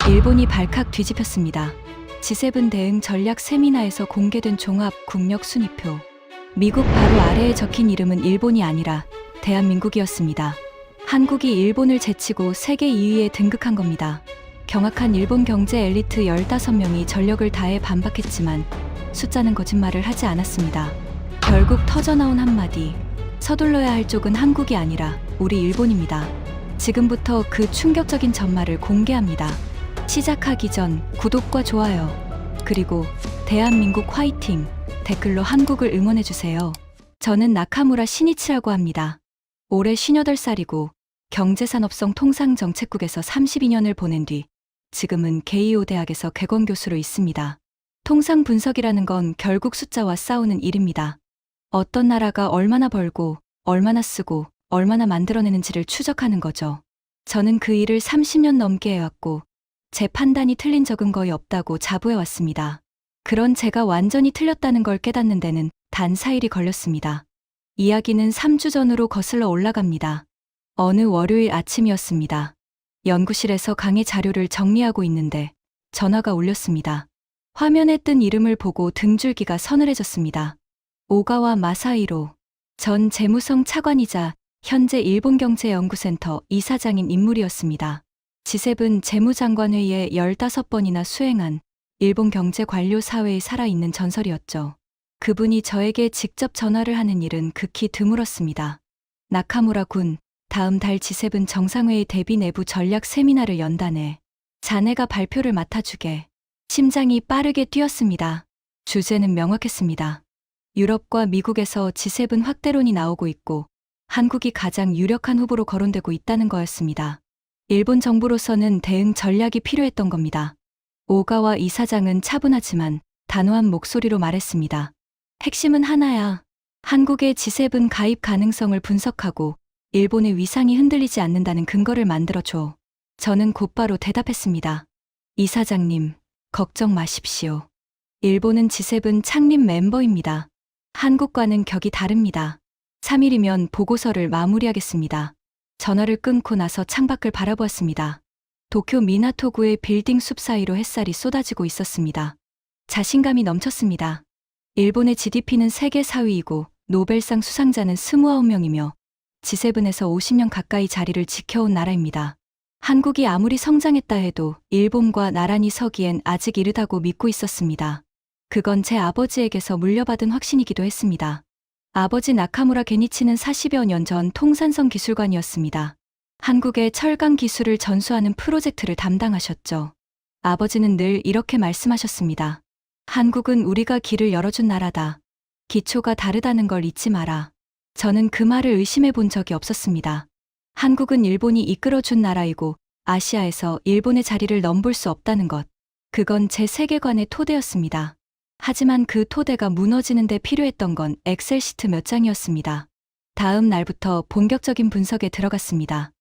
일본이 발칵 뒤집혔습니다. G7 대응 전략 세미나에서 공개된 종합 국력 순위표. 미국 바로 아래에 적힌 이름은 일본이 아니라 대한민국이었습니다. 한국이 일본을 제치고 세계 2위에 등극한 겁니다. 경악한 일본 경제 엘리트 15명이 전력을 다해 반박했지만 숫자는 거짓말을 하지 않았습니다. 결국 터져나온 한마디. 서둘러야 할 쪽은 한국이 아니라 우리 일본입니다. 지금부터 그 충격적인 전말을 공개합니다. 시작하기 전 구독과 좋아요, 그리고 대한민국 화이팅 댓글로 한국을 응원해주세요. 저는 나카무라 신이치라고 합니다. 올해 58살이고 경제산업성 통상정책국에서 32년을 보낸 뒤 지금은 게이오 대학에서 객원교수로 있습니다. 통상 분석이라는 건 결국 숫자와 싸우는 일입니다. 어떤 나라가 얼마나 벌고 얼마나 쓰고 얼마나 만들어내는지를 추적하는 거죠. 저는 그 일을 30년 넘게 해왔고 제 판단이 틀린 적은 거의 없다고 자부해왔습니다. 그런 제가 완전히 틀렸다는 걸 깨닫는 데는 단 4일이 걸렸습니다. 이야기는 3주 전으로 거슬러 올라갑니다. 어느 월요일 아침이었습니다. 연구실에서 강의 자료를 정리하고 있는데 전화가 울렸습니다. 화면에 뜬 이름을 보고 등줄기가 서늘해졌습니다. 오가와 마사히로 전 재무성 차관이자 현재 일본경제연구센터 이사장인 인물이었습니다. G7 재무장관회의에 15번이나 수행한 일본 경제관료 사회에 살아있는 전설이었죠. 그분이 저에게 직접 전화를 하는 일은 극히 드물었습니다. 나카무라 군, 다음 달 G7 정상회의 대비 내부 전략 세미나를 연다네. 자네가 발표를 맡아주게. 심장이 빠르게 뛰었습니다. 주제는 명확했습니다. 유럽과 미국에서 G7 확대론이 나오고 있고 한국이 가장 유력한 후보로 거론되고 있다는 거였습니다. 일본 정부로서는 대응 전략이 필요했던 겁니다. 오가와 이사장은 차분하지만 단호한 목소리로 말했습니다. 핵심은 하나야. 한국의 G7 가입 가능성을 분석하고 일본의 위상이 흔들리지 않는다는 근거를 만들어줘. 저는 곧바로 대답했습니다. 이사장님, 걱정 마십시오. 일본은 G7 창립 멤버입니다. 한국과는 격이 다릅니다. 3일이면 보고서를 마무리하겠습니다. 전화를 끊고 나서 창밖을 바라보았습니다. 도쿄 미나토구의 빌딩 숲 사이로 햇살이 쏟아지고 있었습니다. 자신감이 넘쳤습니다. 일본의 GDP는 세계 4위이고 노벨상 수상자는 29명이며 G7에서 50년 가까이 자리를 지켜온 나라입니다. 한국이 아무리 성장했다 해도 일본과 나란히 서기엔 아직 이르다고 믿고 있었습니다. 그건 제 아버지에게서 물려받은 확신이기도 했습니다. 아버지 나카무라 게니치는 40여 년 전 통산성 기술관이었습니다. 한국의 철강 기술을 전수하는 프로젝트를 담당하셨죠. 아버지는 늘 이렇게 말씀하셨습니다. 한국은 우리가 길을 열어준 나라다. 기초가 다르다는 걸 잊지 마라. 저는 그 말을 의심해 본 적이 없었습니다. 한국은 일본이 이끌어준 나라이고 아시아에서 일본의 자리를 넘볼 수 없다는 것. 그건 제 세계관의 토대였습니다. 하지만 그 토대가 무너지는 데 필요했던 건 엑셀 시트 몇 장이었습니다. 다음 날부터 본격적인 분석에 들어갔습니다.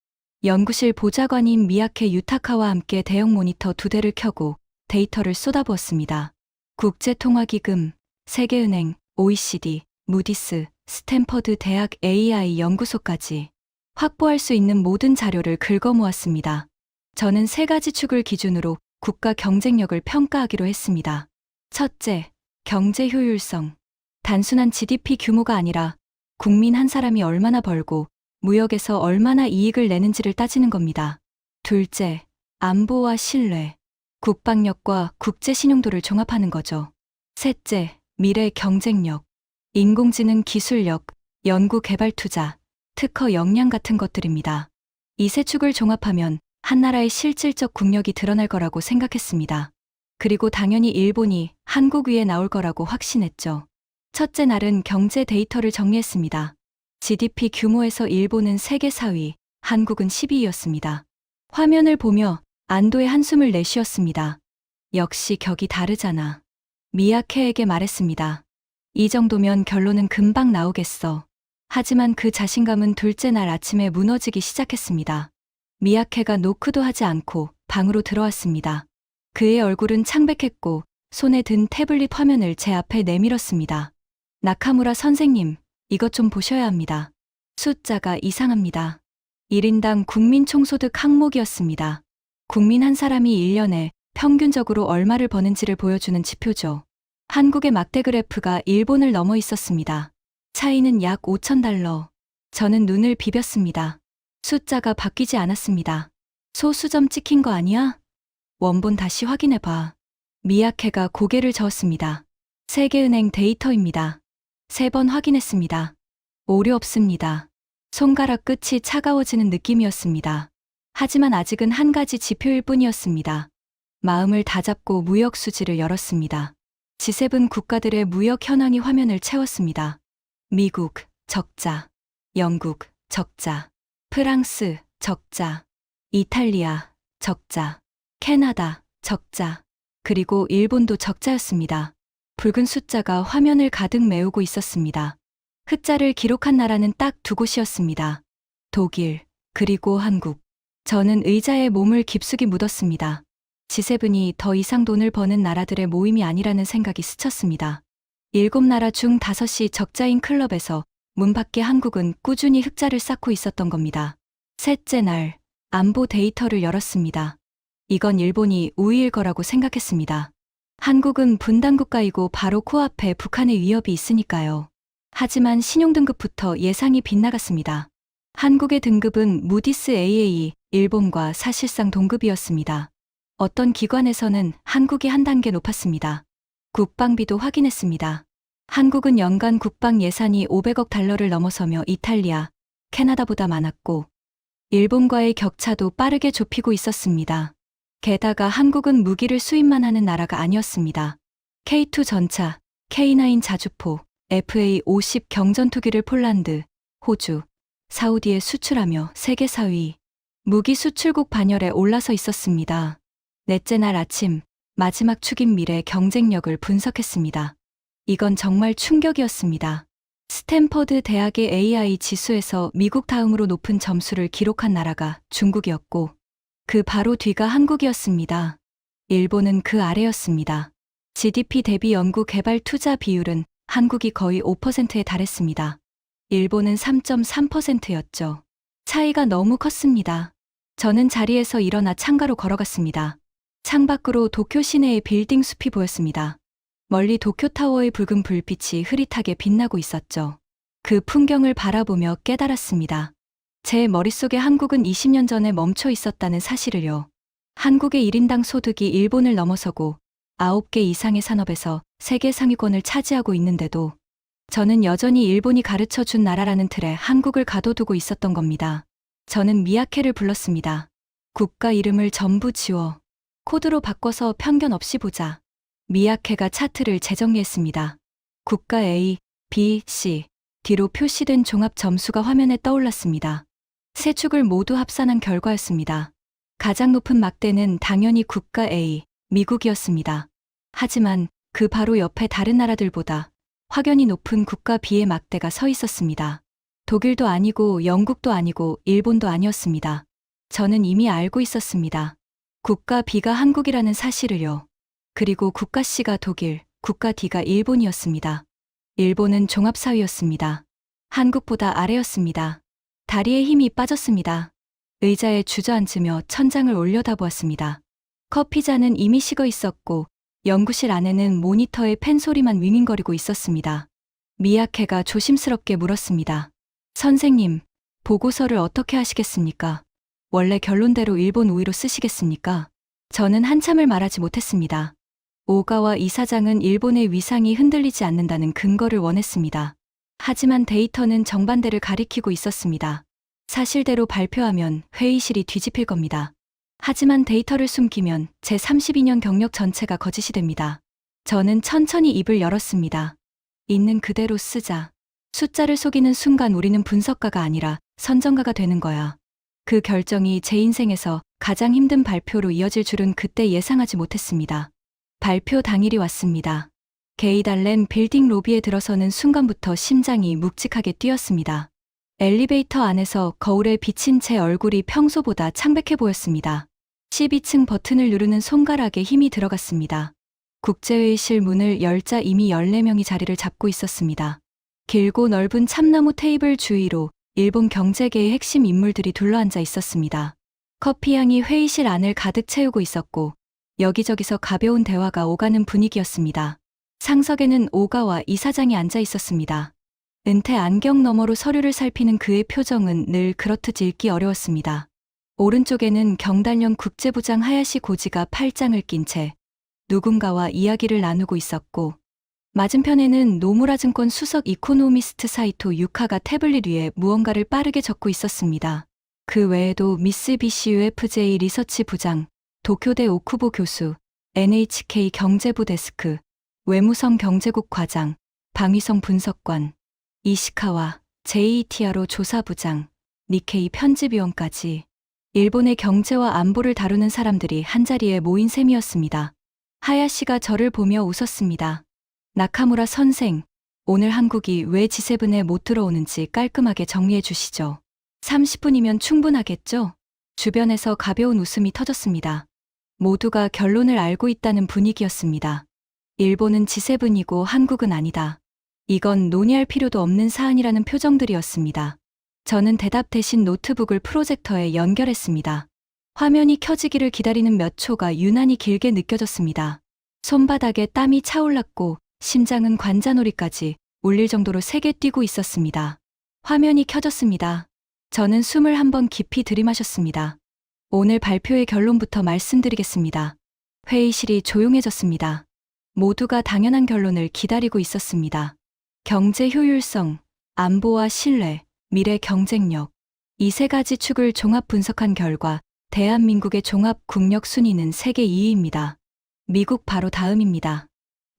연구실 보좌관인 미야케 유타카와 함께 대형 모니터 2대를 켜고 데이터를 쏟아부었습니다. 국제통화기금, 세계은행, OECD, 무디스, 스탠퍼드 대학 AI 연구소까지 확보할 수 있는 모든 자료를 긁어모았습니다. 저는 3가지 축을 기준으로 국가 경쟁력을 평가하기로 했습니다. 첫째, 경제 효율성. 단순한 GDP 규모가 아니라 국민 한 사람이 얼마나 벌고 무역에서 얼마나 이익을 내는지를 따지는 겁니다. 둘째, 안보와 신뢰. 국방력과 국제 신용도를 종합하는 거죠. 셋째, 미래 경쟁력. 인공지능 기술력, 연구 개발 투자, 특허 역량 같은 것들입니다. 이 세 축을 종합하면 한 나라의 실질적 국력이 드러날 거라고 생각했습니다. 그리고 당연히 일본이 한국 위에 나올 거라고 확신했죠. 첫째 날은 경제 데이터를 정리했습니다. GDP 규모에서 일본은 세계 4위, 한국은 12위였습니다. 화면을 보며 안도의 한숨을 내쉬었습니다. 역시 격이 다르잖아. 미야케에게 말했습니다. 이 정도면 결론은 금방 나오겠어. 하지만 그 자신감은 둘째 날 아침에 무너지기 시작했습니다. 미야케가 노크도 하지 않고 방으로 들어왔습니다. 그의 얼굴은 창백했고 손에 든 태블릿 화면을 제 앞에 내밀었습니다. 나카무라 선생님, 이것 좀 보셔야 합니다. 숫자가 이상합니다. 1인당 국민총소득 항목이었습니다. 국민 한 사람이 1년에 평균적으로 얼마를 버는지를 보여주는 지표죠. 한국의 막대 그래프가 일본을 넘어 있었습니다. 차이는 약 5,000달러. 저는 눈을 비볐습니다. 숫자가 바뀌지 않았습니다. 소수점 찍힌 거 아니야? 원본 다시 확인해봐. 미야케가 고개를 저었습니다. 세계은행 데이터입니다. 3번 확인했습니다. 오류 없습니다. 손가락 끝이 차가워지는 느낌이었습니다. 하지만 아직은 한 가지 지표일 뿐이었습니다. 마음을 다잡고 무역 수지를 열었습니다. G7 국가들의 무역 현황이 화면을 채웠습니다. 미국, 적자. 영국, 적자. 프랑스, 적자. 이탈리아, 적자. 캐나다, 적자. 그리고 일본도 적자였습니다. 붉은 숫자가 화면을 가득 메우고 있었습니다. 흑자를 기록한 나라는 딱 2곳이었습니다. 독일, 그리고 한국. 저는 의자에 몸을 깊숙이 묻었습니다. G7이 더 이상 돈을 버는 나라들의 모임이 아니라는 생각이 스쳤습니다. 7나라 중 5이 적자인 클럽에서 문 밖에 한국은 꾸준히 흑자를 쌓고 있었던 겁니다. 셋째 날, 안보 데이터를 열었습니다. 이건 일본이 우위일 거라고 생각했습니다. 한국은 분단국가이고 바로 코앞에 북한의 위협이 있으니까요. 하지만 신용등급부터 예상이 빗나갔습니다. 한국의 등급은 무디스 AA, 일본과 사실상 동급이었습니다. 어떤 기관에서는 한국이 한 단계 높았습니다. 국방비도 확인했습니다. 한국은 연간 국방 예산이 500억 달러를 넘어서며 이탈리아, 캐나다보다 많았고 일본과의 격차도 빠르게 좁히고 있었습니다. 게다가 한국은 무기를 수입만 하는 나라가 아니었습니다. K2 전차, K9 자주포, FA-50 경전투기를 폴란드, 호주, 사우디에 수출하며 세계 4위, 무기 수출국 반열에 올라서 있었습니다. 넷째 날 아침, 마지막 축인 미래 경쟁력을 분석했습니다. 이건 정말 충격이었습니다. 스탠퍼드 대학의 AI 지수에서 미국 다음으로 높은 점수를 기록한 나라가 중국이었고, 그 바로 뒤가 한국이었습니다. 일본은 그 아래였습니다. GDP 대비 연구 개발 투자 비율은 한국이 거의 5%에 달했습니다. 일본은 3.3%였죠. 차이가 너무 컸습니다. 저는 자리에서 일어나 창가로 걸어갔습니다. 창밖으로 도쿄 시내의 빌딩 숲이 보였습니다. 멀리 도쿄타워의 붉은 불빛이 흐릿하게 빛나고 있었죠. 그 풍경을 바라보며 깨달았습니다. 제 머릿속에 한국은 20년 전에 멈춰 있었다는 사실을요. 한국의 1인당 소득이 일본을 넘어서고 9개 이상의 산업에서 세계 상위권을 차지하고 있는데도 저는 여전히 일본이 가르쳐 준 나라라는 틀에 한국을 가둬두고 있었던 겁니다. 저는 미야케를 불렀습니다. 국가 이름을 전부 지워. 코드로 바꿔서 편견 없이 보자. 미야케가 차트를 재정리했습니다. 국가 A, B, C, D로 표시된 종합 점수가 화면에 떠올랐습니다. 세 축을 모두 합산한 결과였습니다. 가장 높은 막대는 당연히 국가 A, 미국이었습니다. 하지만 그 바로 옆에 다른 나라들보다 확연히 높은 국가 B의 막대가 서 있었습니다. 독일도 아니고 영국도 아니고 일본도 아니었습니다. 저는 이미 알고 있었습니다. 국가 B가 한국이라는 사실을요. 그리고 국가 C가 독일, 국가 D가 일본이었습니다. 일본은 종합사위였습니다. 한국보다 아래였습니다. 다리에 힘이 빠졌습니다. 의자에 주저앉으며 천장을 올려다보았습니다. 커피잔은 이미 식어 있었고 연구실 안에는 모니터의 펜 소리만 윙윙거리고 있었습니다. 미야케가 조심스럽게 물었습니다. 선생님, 보고서를 어떻게 하시겠습니까? 원래 결론대로 일본 우위로 쓰시겠습니까? 저는 한참을 말하지 못했습니다. 오가와 이사장은 일본의 위상이 흔들리지 않는다는 근거를 원했습니다. 하지만 데이터는 정반대를 가리키고 있었습니다. 사실대로 발표하면 회의실이 뒤집힐 겁니다. 하지만 데이터를 숨기면 제 32년 경력 전체가 거짓이 됩니다. 저는 천천히 입을 열었습니다. 있는 그대로 쓰자. 숫자를 속이는 순간 우리는 분석가가 아니라 선정가가 되는 거야. 그 결정이 제 인생에서 가장 힘든 발표로 이어질 줄은 그때 예상하지 못했습니다. 발표 당일이 왔습니다. 게이달렌 빌딩 로비에 들어서는 순간부터 심장이 묵직하게 뛰었습니다. 엘리베이터 안에서 거울에 비친 제 얼굴이 평소보다 창백해 보였습니다. 12층 버튼을 누르는 손가락에 힘이 들어갔습니다. 국제회의실 문을 열자 이미 14명이 자리를 잡고 있었습니다. 길고 넓은 참나무 테이블 주위로 일본 경제계의 핵심 인물들이 둘러앉아 있었습니다. 커피향이 회의실 안을 가득 채우고 있었고 여기저기서 가벼운 대화가 오가는 분위기였습니다. 상석에는 오가와 이사장이 앉아 있었습니다. 은퇴 안경 너머로 서류를 살피는 그의 표정은 늘 그렇듯 읽기 어려웠습니다. 오른쪽에는 경달련 국제부장 하야시 고지가 팔짱을 낀 채 누군가와 이야기를 나누고 있었고, 맞은편에는 노무라증권 수석 이코노미스트 사이토 유카가 태블릿 위에 무언가를 빠르게 적고 있었습니다. 그 외에도 미쓰비시 UFJ 리서치 부장, 도쿄대 오쿠보 교수, NHK 경제부 데스크, 외무성 경제국 과장, 방위성 분석관, 이시카와 JETRO 조사부장, 니케이 편집위원까지 일본의 경제와 안보를 다루는 사람들이 한자리에 모인 셈이었습니다. 하야시가 저를 보며 웃었습니다. 나카무라 선생, 오늘 한국이 왜 G7에 못 들어오는지 깔끔하게 정리해 주시죠. 30분이면 충분하겠죠? 주변에서 가벼운 웃음이 터졌습니다. 모두가 결론을 알고 있다는 분위기였습니다. 일본은 G7이고 한국은 아니다. 이건 논의할 필요도 없는 사안이라는 표정들이었습니다. 저는 대답 대신 노트북을 프로젝터에 연결했습니다. 화면이 켜지기를 기다리는 몇 초가 유난히 길게 느껴졌습니다. 손바닥에 땀이 차올랐고 심장은 관자놀이까지 울릴 정도로 세게 뛰고 있었습니다. 화면이 켜졌습니다. 저는 숨을 한번 깊이 들이마셨습니다. 오늘 발표의 결론부터 말씀드리겠습니다. 회의실이 조용해졌습니다. 모두가 당연한 결론을 기다리고 있었습니다. 경제 효율성, 안보와 신뢰, 미래 경쟁력. 이 세 가지 축을 종합 분석한 결과 대한민국의 종합 국력 순위는 세계 2위입니다. 미국 바로 다음입니다.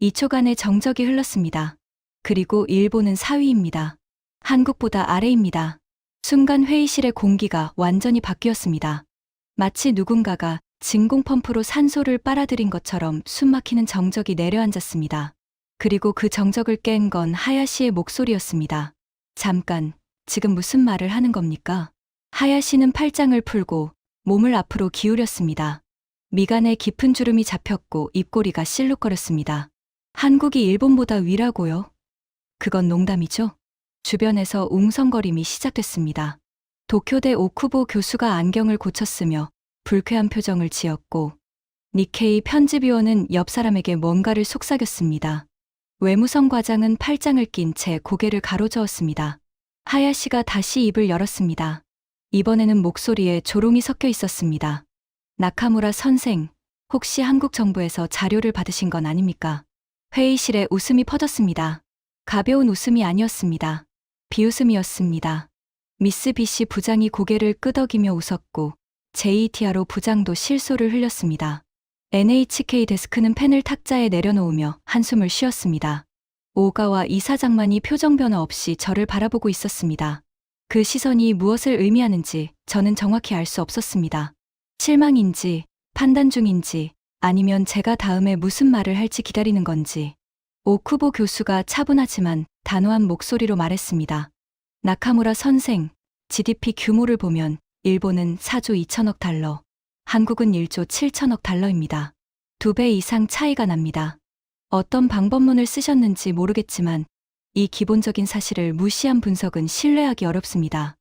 2초간의 정적이 흘렀습니다. 그리고 일본은 4위입니다. 한국보다 아래입니다. 순간 회의실의 공기가 완전히 바뀌었습니다. 마치 누군가가 진공 펌프로 산소를 빨아들인 것처럼 숨막히는 정적이 내려앉았습니다. 그리고 그 정적을 깬 건 하야시의 목소리였습니다. 잠깐, 지금 무슨 말을 하는 겁니까? 하야시는 팔짱을 풀고 몸을 앞으로 기울였습니다. 미간에 깊은 주름이 잡혔고 입꼬리가 실룩거렸습니다. 한국이 일본보다 위라고요? 그건 농담이죠? 주변에서 웅성거림이 시작됐습니다. 도쿄대 오쿠보 교수가 안경을 고쳤으며 불쾌한 표정을 지었고, 니케이 편집위원은 옆 사람에게 뭔가를 속삭였습니다. 외무성 과장은 팔짱을 낀 채 고개를 가로저었습니다. 하야시가 다시 입을 열었습니다. 이번에는 목소리에 조롱이 섞여 있었습니다. 나카무라 선생, 혹시 한국 정부에서 자료를 받으신 건 아닙니까? 회의실에 웃음이 퍼졌습니다. 가벼운 웃음이 아니었습니다. 비웃음이었습니다. 미쓰비시 부장이 고개를 끄덕이며 웃었고 JTRO 부장도 실소를 흘렸습니다. NHK 데스크는 펜을 탁자에 내려놓으며 한숨을 쉬었습니다. 오가와 이사장만이 표정 변화 없이 저를 바라보고 있었습니다. 그 시선이 무엇을 의미하는지 저는 정확히 알 수 없었습니다. 실망인지, 판단 중인지, 아니면 제가 다음에 무슨 말을 할지 기다리는 건지. 오쿠보 교수가 차분하지만 단호한 목소리로 말했습니다. 나카무라 선생, GDP 규모를 보면 일본은 4조 2천억 달러, 한국은 1조 7천억 달러입니다. 2배 이상 차이가 납니다. 어떤 방법론을 쓰셨는지 모르겠지만 이 기본적인 사실을 무시한 분석은 신뢰하기 어렵습니다.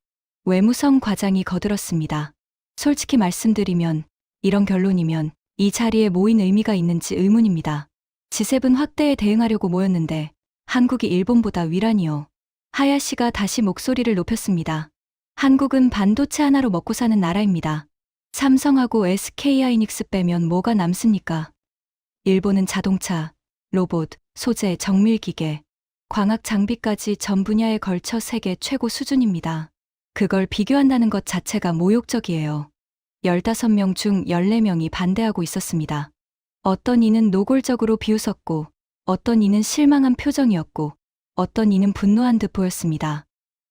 외무성 과장이 거들었습니다. 솔직히 말씀드리면 이런 결론이면 이 자리에 모인 의미가 있는지 의문입니다. G7 확대에 대응하려고 모였는데 한국이 일본보다 위라니요. 하야시가 다시 목소리를 높였습니다. 한국은 반도체 하나로 먹고 사는 나라입니다. 삼성하고 SK하이닉스 빼면 뭐가 남습니까? 일본은 자동차, 로봇, 소재, 정밀기계, 광학 장비까지 전 분야에 걸쳐 세계 최고 수준입니다. 그걸 비교한다는 것 자체가 모욕적이에요. 15명 중 14명이 반대하고 있었습니다. 어떤 이는 노골적으로 비웃었고, 어떤 이는 실망한 표정이었고, 어떤 이는 분노한 듯 보였습니다.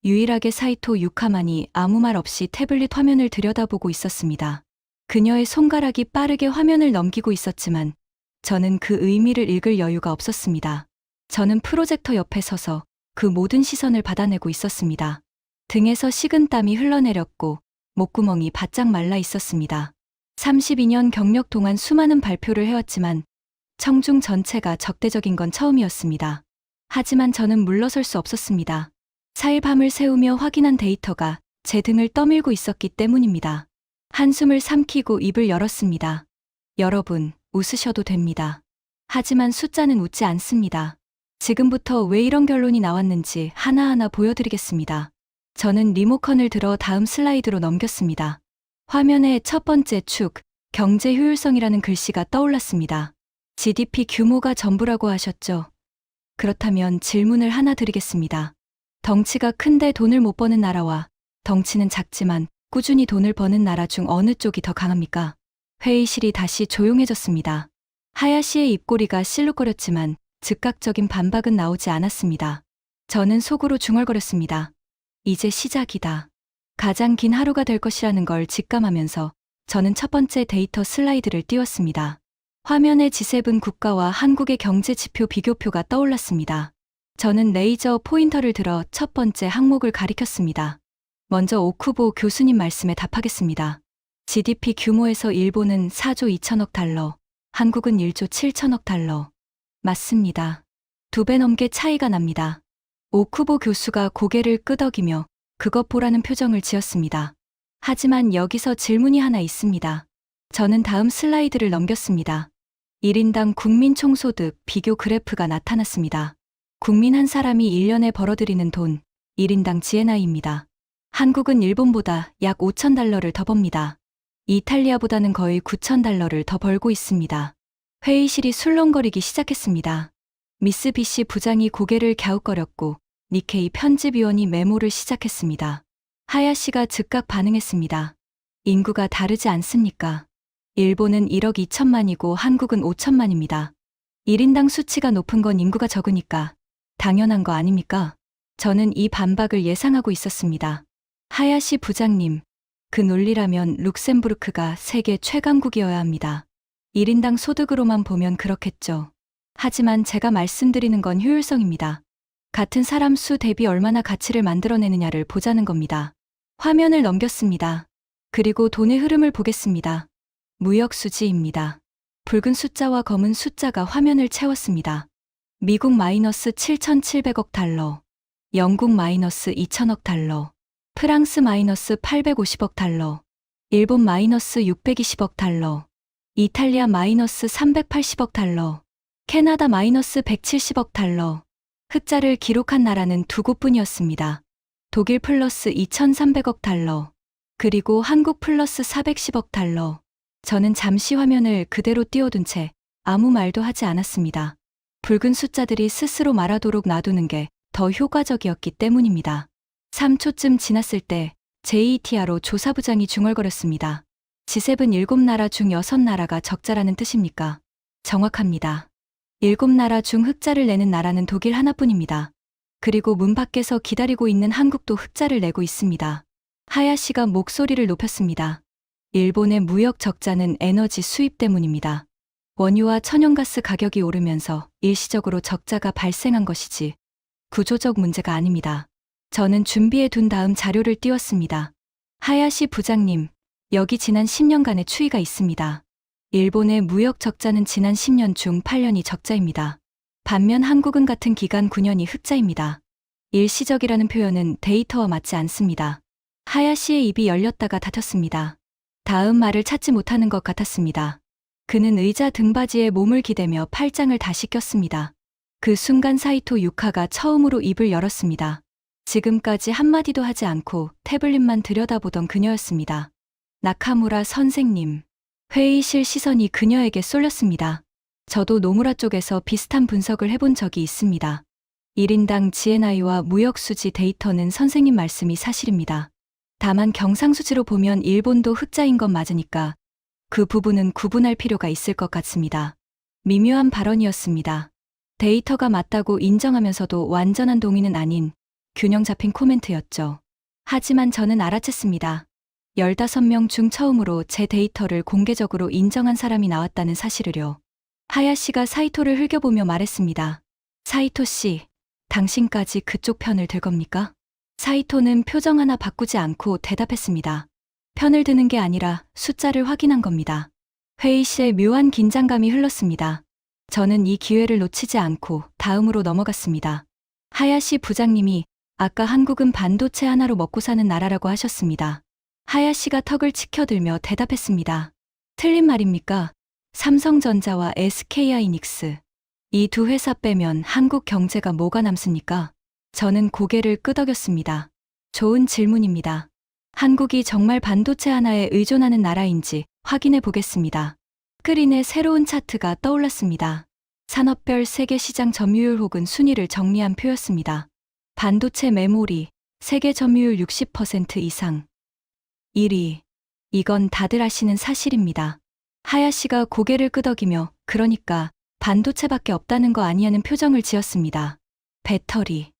유일하게 사이토 유카만이 아무 말 없이 태블릿 화면을 들여다보고 있었습니다. 그녀의 손가락이 빠르게 화면을 넘기고 있었지만 저는 그 의미를 읽을 여유가 없었습니다. 저는 프로젝터 옆에 서서 그 모든 시선을 받아내고 있었습니다. 등에서 식은땀이 흘러내렸고 목구멍이 바짝 말라 있었습니다. 32년 경력 동안 수많은 발표를 해왔지만 청중 전체가 적대적인 건 처음이었습니다. 하지만 저는 물러설 수 없었습니다. 4일 밤을 새우며 확인한 데이터가 제 등을 떠밀고 있었기 때문입니다. 한숨을 삼키고 입을 열었습니다. 여러분, 웃으셔도 됩니다. 하지만 숫자는 웃지 않습니다. 지금부터 왜 이런 결론이 나왔는지 하나하나 보여드리겠습니다. 저는 리모컨을 들어 다음 슬라이드로 넘겼습니다. 화면에 첫 번째 축, 경제 효율성이라는 글씨가 떠올랐습니다. GDP 규모가 전부라고 하셨죠? 그렇다면 질문을 하나 드리겠습니다. 덩치가 큰데 돈을 못 버는 나라와 덩치는 작지만 꾸준히 돈을 버는 나라 중 어느 쪽이 더 강합니까? 회의실이 다시 조용해졌습니다. 하야시의 입꼬리가 실룩거렸지만 즉각적인 반박은 나오지 않았습니다. 저는 속으로 중얼거렸습니다. 이제 시작이다. 가장 긴 하루가 될 것이라는 걸 직감하면서 저는 첫 번째 데이터 슬라이드를 띄웠습니다. 화면에 G7 국가와 한국의 경제 지표 비교표가 떠올랐습니다. 저는 레이저 포인터를 들어 첫 번째 항목을 가리켰습니다. 먼저 오쿠보 교수님 말씀에 답하겠습니다. GDP 규모에서 일본은 4조 2천억 달러, 한국은 1조 7천억 달러. 맞습니다. 2배 넘게 차이가 납니다. 오쿠보 교수가 고개를 끄덕이며 그것 보라는 표정을 지었습니다. 하지만 여기서 질문이 하나 있습니다. 저는 다음 슬라이드를 넘겼습니다. 1인당 국민 총소득 비교 그래프가 나타났습니다. 국민 한 사람이 1년에 벌어들이는 돈, 1인당 GNI입니다. 한국은 일본보다 약 5천 달러를 더 법니다. 이탈리아보다는 거의 9천 달러를 더 벌고 있습니다. 회의실이 술렁거리기 시작했습니다. 미쓰비시 부장이 고개를 갸웃거렸고 니케이 편집위원이 메모를 시작했습니다. 하야시가 즉각 반응했습니다. 인구가 다르지 않습니까? 일본은 1억 2천만이고 한국은 5천만입니다. 1인당 수치가 높은 건 인구가 적으니까 당연한 거 아닙니까? 저는 이 반박을 예상하고 있었습니다. 하야시 부장님, 그 논리라면 룩셈부르크가 세계 최강국이어야 합니다. 1인당 소득으로만 보면 그렇겠죠. 하지만 제가 말씀드리는 건 효율성입니다. 같은 사람 수 대비 얼마나 가치를 만들어내느냐를 보자는 겁니다. 화면을 넘겼습니다. 그리고 돈의 흐름을 보겠습니다. 무역 수지입니다. 붉은 숫자와 검은 숫자가 화면을 채웠습니다. 미국 마이너스 7,700억 달러, 영국 마이너스 2천억 달러, 프랑스 마이너스 850억 달러, 일본 마이너스 620억 달러, 이탈리아 마이너스 380억 달러, 캐나다 마이너스 170억 달러. 흑자를 기록한 나라는 두 곳뿐이었습니다. 독일 플러스 2,300억 달러, 그리고 한국 플러스 410억 달러. 저는 잠시 화면을 그대로 띄워둔 채 아무 말도 하지 않았습니다. 붉은 숫자들이 스스로 말하도록 놔두는 게 더 효과적이었기 때문입니다. 3초쯤 지났을 때 JETRO 조사부장이 중얼거렸습니다. G7 7나라 중 6나라가 적자라는 뜻입니까? 정확합니다. 7나라 중 흑자를 내는 나라는 독일 하나뿐입니다. 그리고 문 밖에서 기다리고 있는 한국도 흑자를 내고 있습니다. 하야시가 목소리를 높였습니다. 일본의 무역 적자는 에너지 수입 때문입니다. 원유와 천연가스 가격이 오르면서 일시적으로 적자가 발생한 것이지 구조적 문제가 아닙니다. 저는 준비해 둔 다음 자료를 띄웠습니다. 하야시 부장님, 여기 지난 10년간의 추이가 있습니다. 일본의 무역 적자는 지난 10년 중 8년이 적자입니다. 반면 한국은 같은 기간 9년이 흑자입니다. 일시적이라는 표현은 데이터와 맞지 않습니다. 하야시의 입이 열렸다가 닫혔습니다. 다음 말을 찾지 못하는 것 같았습니다. 그는 의자 등받이에 몸을 기대며 팔짱을 다시 꼈습니다. 그 순간 사이토 유카가 처음으로 입을 열었습니다. 지금까지 한마디도 하지 않고 태블릿만 들여다보던 그녀였습니다. 나카무라 선생님. 회의실 시선이 그녀에게 쏠렸습니다. 저도 노무라 쪽에서 비슷한 분석을 해본 적이 있습니다. 1인당 GNI와 무역수지 데이터는 선생님 말씀이 사실입니다. 다만 경상수지로 보면 일본도 흑자인 건 맞으니까 그 부분은 구분할 필요가 있을 것 같습니다. 미묘한 발언이었습니다. 데이터가 맞다고 인정하면서도 완전한 동의는 아닌 균형 잡힌 코멘트였죠. 하지만 저는 알아챘습니다. 15명 중 처음으로 제 데이터를 공개적으로 인정한 사람이 나왔다는 사실을요. 하야시가 사이토를 흘겨보며 말했습니다. 사이토 씨, 당신까지 그쪽 편을 들 겁니까? 사이토는 표정 하나 바꾸지 않고 대답했습니다. 편을 드는 게 아니라 숫자를 확인한 겁니다. 회의실에 묘한 긴장감이 흘렀습니다. 저는 이 기회를 놓치지 않고 다음으로 넘어갔습니다. 하야시 부장님이 아까 한국은 반도체 하나로 먹고 사는 나라라고 하셨습니다. 하야시가 턱을 치켜들며 대답했습니다. 틀린 말입니까? 삼성전자와 SK하이닉스. 이 두 회사 빼면 한국 경제가 뭐가 남습니까? 저는 고개를 끄덕였습니다. 좋은 질문입니다. 한국이 정말 반도체 하나에 의존하는 나라인지 확인해 보겠습니다. 스크린에 새로운 차트가 떠올랐습니다. 산업별 세계 시장 점유율 혹은 순위를 정리한 표였습니다. 반도체 메모리, 세계 점유율 60% 이상. 1위. 이건 다들 아시는 사실입니다. 하야시가 고개를 끄덕이며 그러니까 반도체밖에 없다는 거 아니냐는 표정을 지었습니다. 배터리.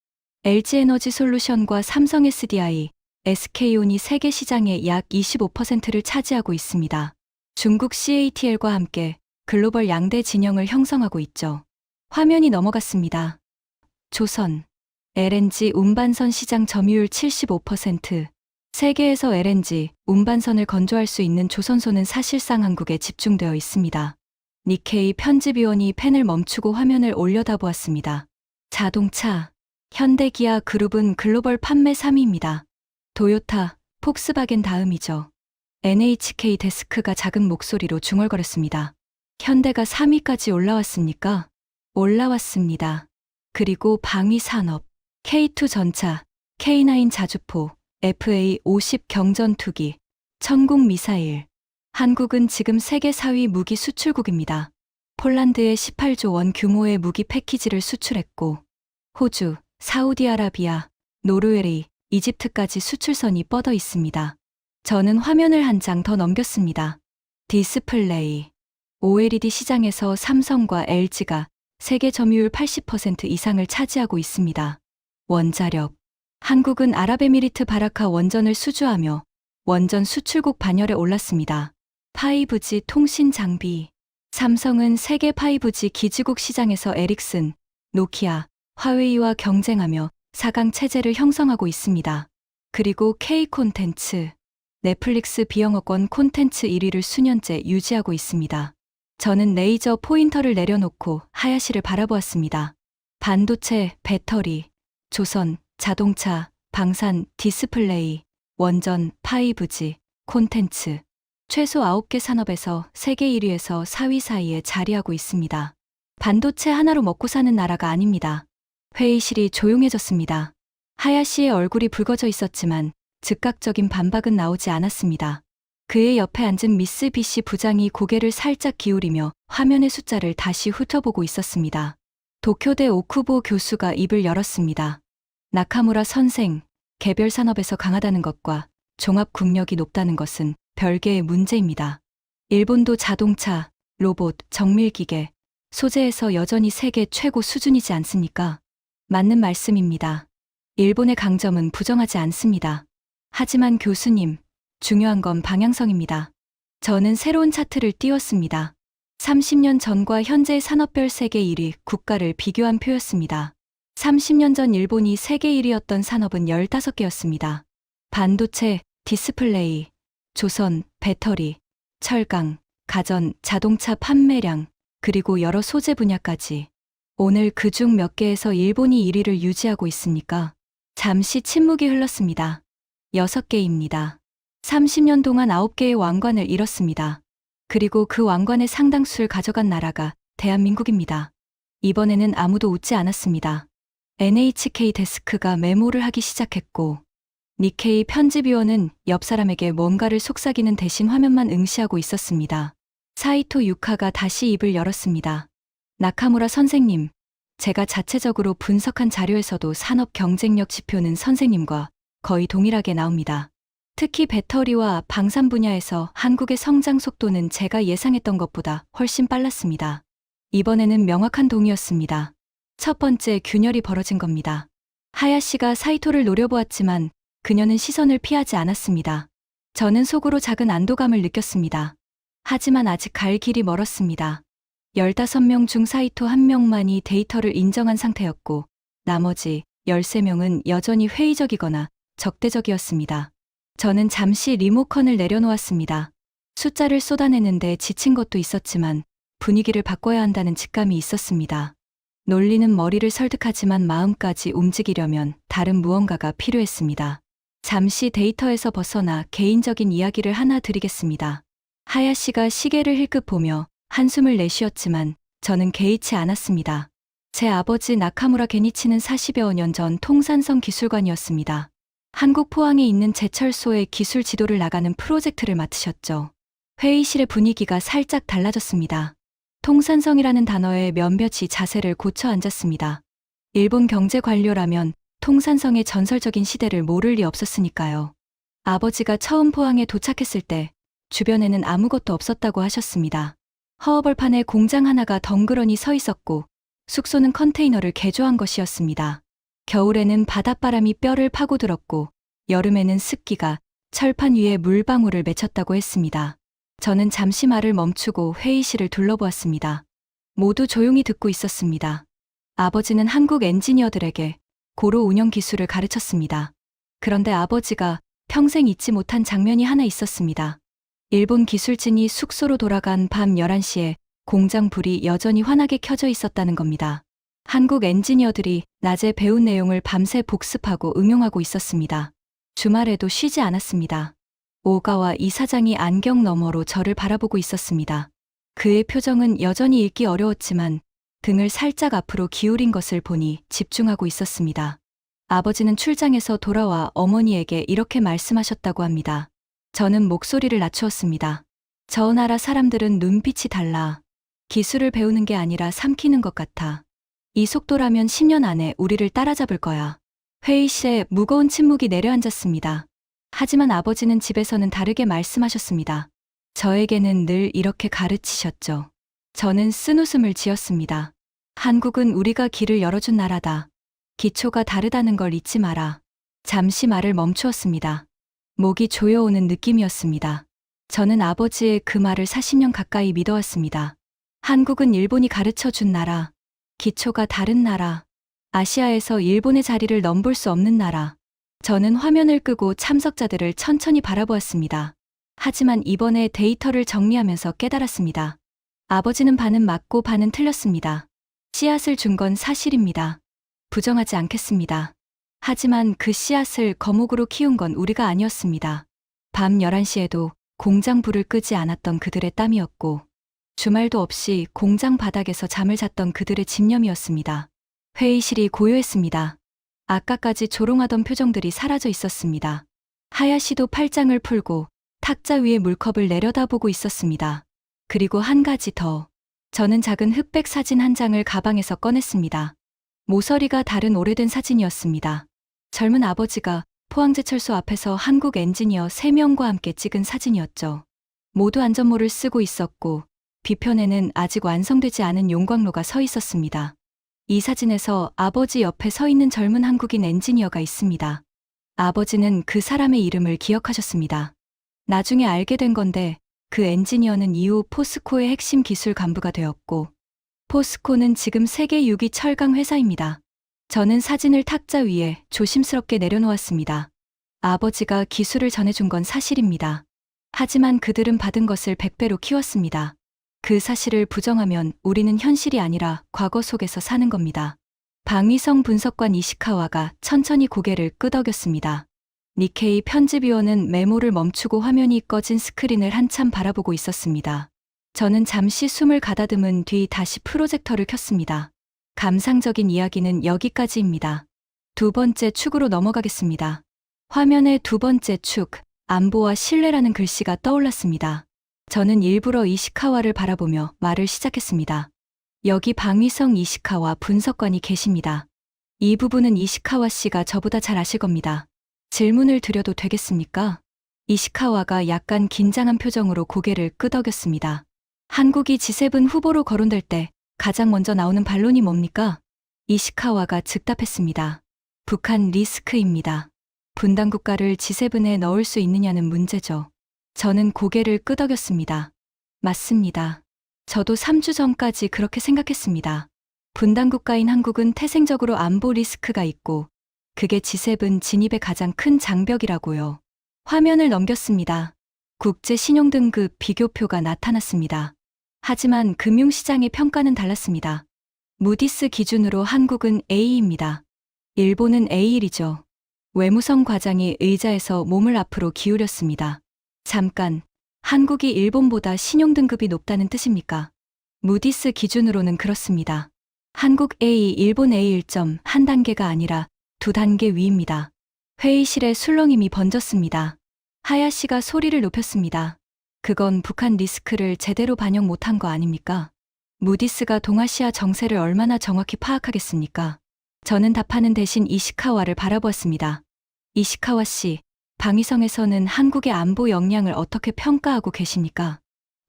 LG에너지솔루션과 삼성 SDI, SK온이 세계 시장의 약 25%를 차지하고 있습니다. 중국 CATL과 함께 글로벌 양대 진영을 형성하고 있죠. 화면이 넘어갔습니다. 조선. LNG 운반선 시장 점유율 75%. 세계에서 LNG 운반선을 건조할 수 있는 조선소는 사실상 한국에 집중되어 있습니다. 니케이 편집위원이 펜을 멈추고 화면을 올려다보았습니다. 자동차. 현대기아 그룹은 글로벌 판매 3위입니다. 도요타, 폭스바겐 다음이죠. NHK 데스크가 작은 목소리로 중얼거렸습니다. 현대가 3위까지 올라왔습니까? 올라왔습니다. 그리고 방위산업, K2 전차, K9 자주포, FA50 경전투기, 천국 미사일. 한국은 지금 세계 4위 무기 수출국입니다. 폴란드에 18조 원 규모의 무기 패키지를 수출했고, 호주, 사우디아라비아, 노르웨이, 이집트까지 수출선이 뻗어 있습니다. 저는 화면을 한 장 더 넘겼습니다. 디스플레이. OLED 시장에서 삼성과 LG가 세계 점유율 80% 이상을 차지하고 있습니다. 원자력. 한국은 아랍에미리트 바라카 원전을 수주하며 원전 수출국 반열에 올랐습니다. 5G 통신 장비. 삼성은 세계 5G 기지국 시장에서 에릭슨, 노키아, 화웨이와 경쟁하며 4강 체제를 형성하고 있습니다. 그리고 K 콘텐츠. 넷플릭스 비영어권 콘텐츠 1위를 수년째 유지하고 있습니다. 저는 레이저 포인터를 내려놓고 하야시를 바라보았습니다. 반도체, 배터리, 조선, 자동차, 방산, 디스플레이, 원전, 5G, 콘텐츠. 최소 9개 산업에서 세계 1위에서 4위 사이에 자리하고 있습니다. 반도체 하나로 먹고 사는 나라가 아닙니다. 회의실이 조용해졌습니다. 하야시의 얼굴이 붉어져 있었지만 즉각적인 반박은 나오지 않았습니다. 그의 옆에 앉은 미스 비씨 부장이 고개를 살짝 기울이며 화면의 숫자를 다시 훑어보고 있었습니다. 도쿄대 오쿠보 교수가 입을 열었습니다. 나카무라 선생, 개별 산업에서 강하다는 것과 종합 국력이 높다는 것은 별개의 문제입니다. 일본도 자동차, 로봇, 정밀기계, 소재에서 여전히 세계 최고 수준이지 않습니까? 맞는 말씀입니다. 일본의 강점은 부정하지 않습니다. 하지만 교수님, 중요한 건 방향성입니다. 저는 새로운 차트를 띄웠습니다. 30년 전과 현재의 산업별 세계 1위 국가를 비교한 표였습니다. 30년 전 일본이 세계 1위였던 산업은 15개였습니다. 반도체, 디스플레이, 조선, 배터리, 철강, 가전, 자동차 판매량, 그리고 여러 소재 분야까지. 오늘 그중 몇 개에서 일본이 1위를 유지하고 있습니까? 잠시 침묵이 흘렀습니다. 6개입니다. 30년 동안 9개의 왕관을 잃었습니다. 그리고 그 왕관의 상당수를 가져간 나라가 대한민국입니다. 이번에는 아무도 웃지 않았습니다. NHK 데스크가 메모를 하기 시작했고, 니케이 편집위원은 옆 사람에게 뭔가를 속삭이는 대신 화면만 응시하고 있었습니다. 사이토 유카가 다시 입을 열었습니다. 나카무라 선생님, 제가 자체적으로 분석한 자료에서도 산업 경쟁력 지표는 선생님과 거의 동일하게 나옵니다. 특히 배터리와 방산 분야에서 한국의 성장 속도는 제가 예상했던 것보다 훨씬 빨랐습니다. 이번에는 명확한 동의였습니다. 첫 번째 균열이 벌어진 겁니다. 하야시가 사이토를 노려보았지만 그녀는 시선을 피하지 않았습니다. 저는 속으로 작은 안도감을 느꼈습니다. 하지만 아직 갈 길이 멀었습니다. 15명 중 사이토 1명만이 데이터를 인정한 상태였고 나머지 13명은 여전히 회의적이거나 적대적이었습니다. 저는 잠시 리모컨을 내려놓았습니다. 숫자를 쏟아내는데 지친 것도 있었지만 분위기를 바꿔야 한다는 직감이 있었습니다. 논리는 머리를 설득하지만 마음까지 움직이려면 다른 무언가가 필요했습니다. 잠시 데이터에서 벗어나 개인적인 이야기를 하나 드리겠습니다. 하야시가 시계를 힐끗 보며 한숨을 내쉬었지만 저는 개의치 않았습니다. 제 아버지 나카무라 게니치는 40여 년 전 통산성 기술관이었습니다. 한국 포항에 있는 제철소의 기술 지도를 나가는 프로젝트를 맡으셨죠. 회의실의 분위기가 살짝 달라졌습니다. 통산성이라는 단어에 몇몇이 자세를 고쳐 앉았습니다. 일본 경제 관료라면 통산성의 전설적인 시대를 모를 리 없었으니까요. 아버지가 처음 포항에 도착했을 때 주변에는 아무것도 없었다고 하셨습니다. 허허벌판에 공장 하나가 덩그러니 서 있었고 숙소는 컨테이너를 개조한 것이었습니다. 겨울에는 바닷바람이 뼈를 파고들었고 여름에는 습기가 철판 위에 물방울을 맺혔다고 했습니다. 저는 잠시 말을 멈추고 회의실을 둘러보았습니다. 모두 조용히 듣고 있었습니다. 아버지는 한국 엔지니어들에게 고로 운영 기술을 가르쳤습니다. 그런데 아버지가 평생 잊지 못한 장면이 하나 있었습니다. 일본 기술진이 숙소로 돌아간 밤 11시에 공장 불이 여전히 환하게 켜져 있었다는 겁니다. 한국 엔지니어들이 낮에 배운 내용을 밤새 복습하고 응용하고 있었습니다. 주말에도 쉬지 않았습니다. 오가와 이사장이 안경 너머로 저를 바라보고 있었습니다. 그의 표정은 여전히 읽기 어려웠지만 등을 살짝 앞으로 기울인 것을 보니 집중하고 있었습니다. 아버지는 출장에서 돌아와 어머니에게 이렇게 말씀하셨다고 합니다. 저는 목소리를 낮추었습니다. 저 나라 사람들은 눈빛이 달라. 기술을 배우는 게 아니라 삼키는 것 같아. 이 속도라면 10년 안에 우리를 따라잡을 거야. 회의실에 무거운 침묵이 내려앉았습니다. 하지만 아버지는 집에서는 다르게 말씀하셨습니다. 저에게는 늘 이렇게 가르치셨죠. 저는 쓴웃음을 지었습니다. 한국은 우리가 길을 열어준 나라다. 기초가 다르다는 걸 잊지 마라. 잠시 말을 멈추었습니다. 목이 조여오는 느낌이었습니다. 저는 아버지의 그 말을 40년 가까이 믿어왔습니다. 한국은 일본이 가르쳐준 나라, 기초가 다른 나라, 아시아에서 일본의 자리를 넘볼 수 없는 나라. 저는 화면을 끄고 참석자들을 천천히 바라보았습니다. 하지만 이번에 데이터를 정리하면서 깨달았습니다. 아버지는 반은 맞고 반은 틀렸습니다. 씨앗을 준 건 사실입니다. 부정하지 않겠습니다. 하지만 그 씨앗을 거목으로 키운 건 우리가 아니었습니다. 밤 11시에도 공장 불을 끄지 않았던 그들의 땀이었고 주말도 없이 공장 바닥에서 잠을 잤던 그들의 집념이었습니다. 회의실이 고요했습니다. 아까까지 조롱하던 표정들이 사라져 있었습니다. 하야시도 팔짱을 풀고 탁자 위에 물컵을 내려다보고 있었습니다. 그리고 한 가지 더. 저는 작은 흑백 사진 한 장을 가방에서 꺼냈습니다. 모서리가 다른 오래된 사진이었습니다. 젊은 아버지가 포항제철소 앞에서 한국 엔지니어 3명과 함께 찍은 사진이었죠. 모두 안전모를 쓰고 있었고 뒤편에는 아직 완성되지 않은 용광로가 서 있었습니다. 이 사진에서 아버지 옆에 서 있는 젊은 한국인 엔지니어가 있습니다. 아버지는 그 사람의 이름을 기억하셨습니다. 나중에 알게 된 건데 그 엔지니어는 이후 포스코의 핵심 기술 간부가 되었고 포스코는 지금 세계 6위 철강 회사입니다. 저는 사진을 탁자 위에 조심스럽게 내려놓았습니다. 아버지가 기술을 전해준 건 사실입니다. 하지만 그들은 받은 것을 100배로 키웠습니다. 그 사실을 부정하면 우리는 현실이 아니라 과거 속에서 사는 겁니다. 방위성 분석관 이시카와가 천천히 고개를 끄덕였습니다. 니케이 편집위원은 메모를 멈추고 화면이 꺼진 스크린을 한참 바라보고 있었습니다. 저는 잠시 숨을 가다듬은 뒤 다시 프로젝터를 켰습니다. 감상적인 이야기는 여기까지입니다. 두 번째 축으로 넘어가겠습니다. 화면의 두 번째 축, 안보와 신뢰라는 글씨가 떠올랐습니다. 저는 일부러 이시카와를 바라보며 말을 시작했습니다. 여기 방위성 이시카와 분석관이 계십니다. 이 부분은 이시카와 씨가 저보다 잘 아실 겁니다. 질문을 드려도 되겠습니까? 이시카와가 약간 긴장한 표정으로 고개를 끄덕였습니다. 한국이 G7 후보로 거론될 때 가장 먼저 나오는 반론이 뭡니까? 이시카와가 즉답했습니다. 북한 리스크입니다. 분단 국가를 G7에 넣을 수 있느냐는 문제죠. 저는 고개를 끄덕였습니다. 맞습니다. 저도 3주 전까지 그렇게 생각했습니다. 분단 국가인 한국은 태생적으로 안보 리스크가 있고 그게 G7 진입의 가장 큰 장벽이라고요. 화면을 넘겼습니다. 국제 신용등급 비교표가 나타났습니다. 하지만 금융시장의 평가는 달랐습니다. 무디스 기준으로 한국은 A입니다. 일본은 A1이죠. 외무성 과장이 의자에서 몸을 앞으로 기울였습니다. 잠깐, 한국이 일본보다 신용등급이 높다는 뜻입니까? 무디스 기준으로는 그렇습니다. 한국 A, 일본 A 1.1단계가 아니라 2단계 위입니다. 회의실에 술렁임이 번졌습니다. 하야시가 소리를 높였습니다. 그건 북한 리스크를 제대로 반영 못한 거 아닙니까? 무디스가 동아시아 정세를 얼마나 정확히 파악하겠습니까? 저는 답하는 대신 이시카와를 바라보았습니다. 이시카와 씨, 방위성에서는 한국의 안보 역량을 어떻게 평가하고 계십니까?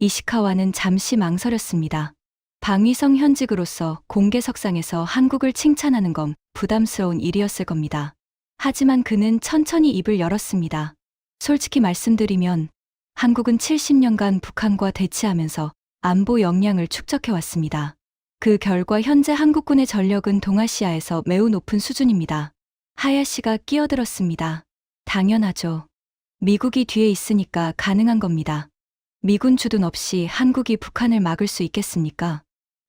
이시카와는 잠시 망설였습니다. 방위성 현직으로서 공개석상에서 한국을 칭찬하는 건 부담스러운 일이었을 겁니다. 하지만 그는 천천히 입을 열었습니다. 솔직히 말씀드리면 한국은 70년간 북한과 대치하면서 안보 역량을 축적해왔습니다. 그 결과 현재 한국군의 전력은 동아시아에서 매우 높은 수준입니다. 하야시가 끼어들었습니다. 당연하죠. 미국이 뒤에 있으니까 가능한 겁니다. 미군 주둔 없이 한국이 북한을 막을 수 있겠습니까?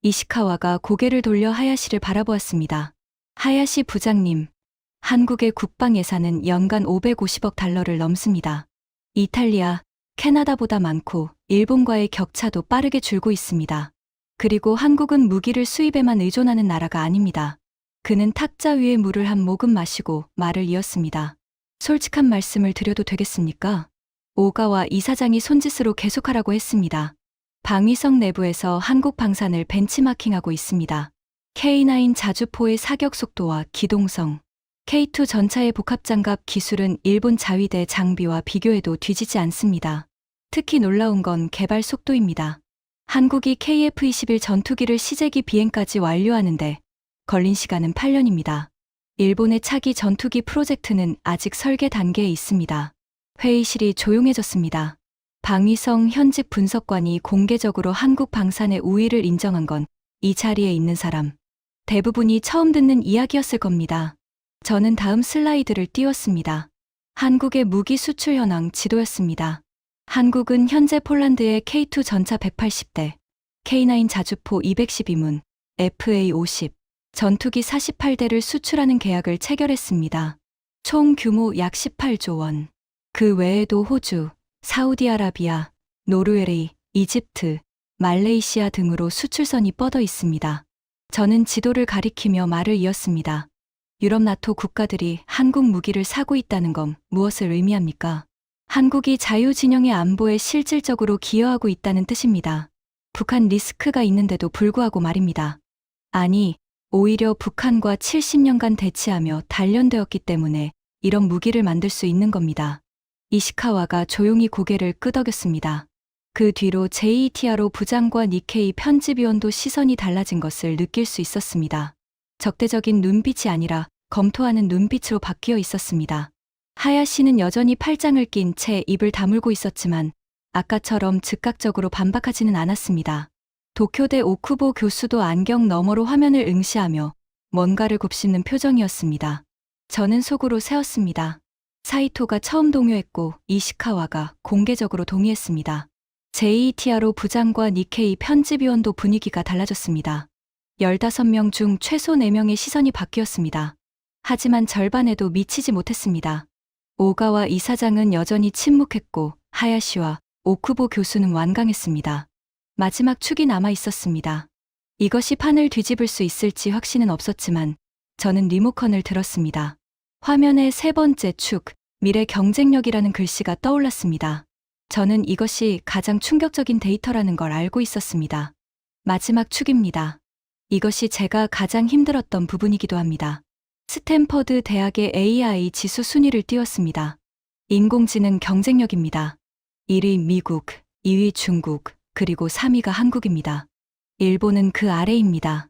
이시카와가 고개를 돌려 하야시를 바라보았습니다. 하야시 부장님, 한국의 국방 예산은 연간 550억 달러를 넘습니다. 이탈리아, 캐나다보다 많고 일본과의 격차도 빠르게 줄고 있습니다. 그리고 한국은 무기를 수입에만 의존하는 나라가 아닙니다. 그는 탁자 위에 물을 한 모금 마시고 말을 이었습니다. 솔직한 말씀을 드려도 되겠습니까? 오가와 이사장이 손짓으로 계속하라고 했습니다. 방위성 내부에서 한국 방산을 벤치마킹하고 있습니다. K9 자주포의 사격 속도와 기동성, K2 전차의 복합장갑 기술은 일본 자위대 장비와 비교해도 뒤지지 않습니다. 특히 놀라운 건 개발 속도입니다. 한국이 KF-21 전투기를 시제기 비행까지 완료하는데 걸린 시간은 8년입니다. 일본의 차기 전투기 프로젝트는 아직 설계 단계에 있습니다. 회의실이 조용해졌습니다. 방위성 현직 분석관이 공개적으로 한국 방산의 우위를 인정한 건 이 자리에 있는 사람 대부분이 처음 듣는 이야기였을 겁니다. 저는 다음 슬라이드를 띄웠습니다. 한국의 무기 수출 현황 지도였습니다. 한국은 현재 폴란드에 K2 전차 180대, K9 자주포 212문, FA50, 전투기 48대를 수출하는 계약을 체결했습니다. 총 규모 약 18조 원. 그 외에도 호주, 사우디아라비아, 노르웨이, 이집트, 말레이시아 등으로 수출선이 뻗어 있습니다. 저는 지도를 가리키며 말을 이었습니다. 유럽 나토 국가들이 한국 무기를 사고 있다는 건 무엇을 의미합니까? 한국이 자유진영의 안보에 실질적으로 기여하고 있다는 뜻입니다. 북한 리스크가 있는데도 불구하고 말입니다. 아니, 오히려 북한과 70년간 대치하며 단련되었기 때문에 이런 무기를 만들 수 있는 겁니다. 이시카와가 조용히 고개를 끄덕였습니다. 그 뒤로 JETRO 부장과 니케이 편집위원도 시선이 달라진 것을 느낄 수 있었습니다. 적대적인 눈빛이 아니라 검토하는 눈빛으로 바뀌어 있었습니다. 하야시는 여전히 팔짱을 낀 채 입을 다물고 있었지만 아까처럼 즉각적으로 반박하지는 않았습니다. 도쿄대 오쿠보 교수도 안경 너머로 화면을 응시하며 뭔가를 곱씹는 표정이었습니다. 저는 속으로 세었습니다. 사이토가 처음 동요했고 이시카와가 공개적으로 동의했습니다. JETRO 부장과 니케이 편집위원도 분위기가 달라졌습니다. 15명 중 최소 4명의 시선이 바뀌었습니다. 하지만 절반에도 미치지 못했습니다. 오가와 이사장은 여전히 침묵했고 하야시와 오쿠보 교수는 완강했습니다. 마지막 축이 남아 있었습니다. 이것이 판을 뒤집을 수 있을지 확신은 없었지만 저는 리모컨을 들었습니다. 화면의 세 번째 축, 미래 경쟁력이라는 글씨가 떠올랐습니다. 저는 이것이 가장 충격적인 데이터라는 걸 알고 있었습니다. 마지막 축입니다. 이것이 제가 가장 힘들었던 부분이기도 합니다. 스탠퍼드 대학의 AI 지수 순위를 띄웠습니다. 인공지능 경쟁력입니다. 1위 미국, 2위 중국, 그리고 3위가 한국입니다. 일본은 그 아래입니다.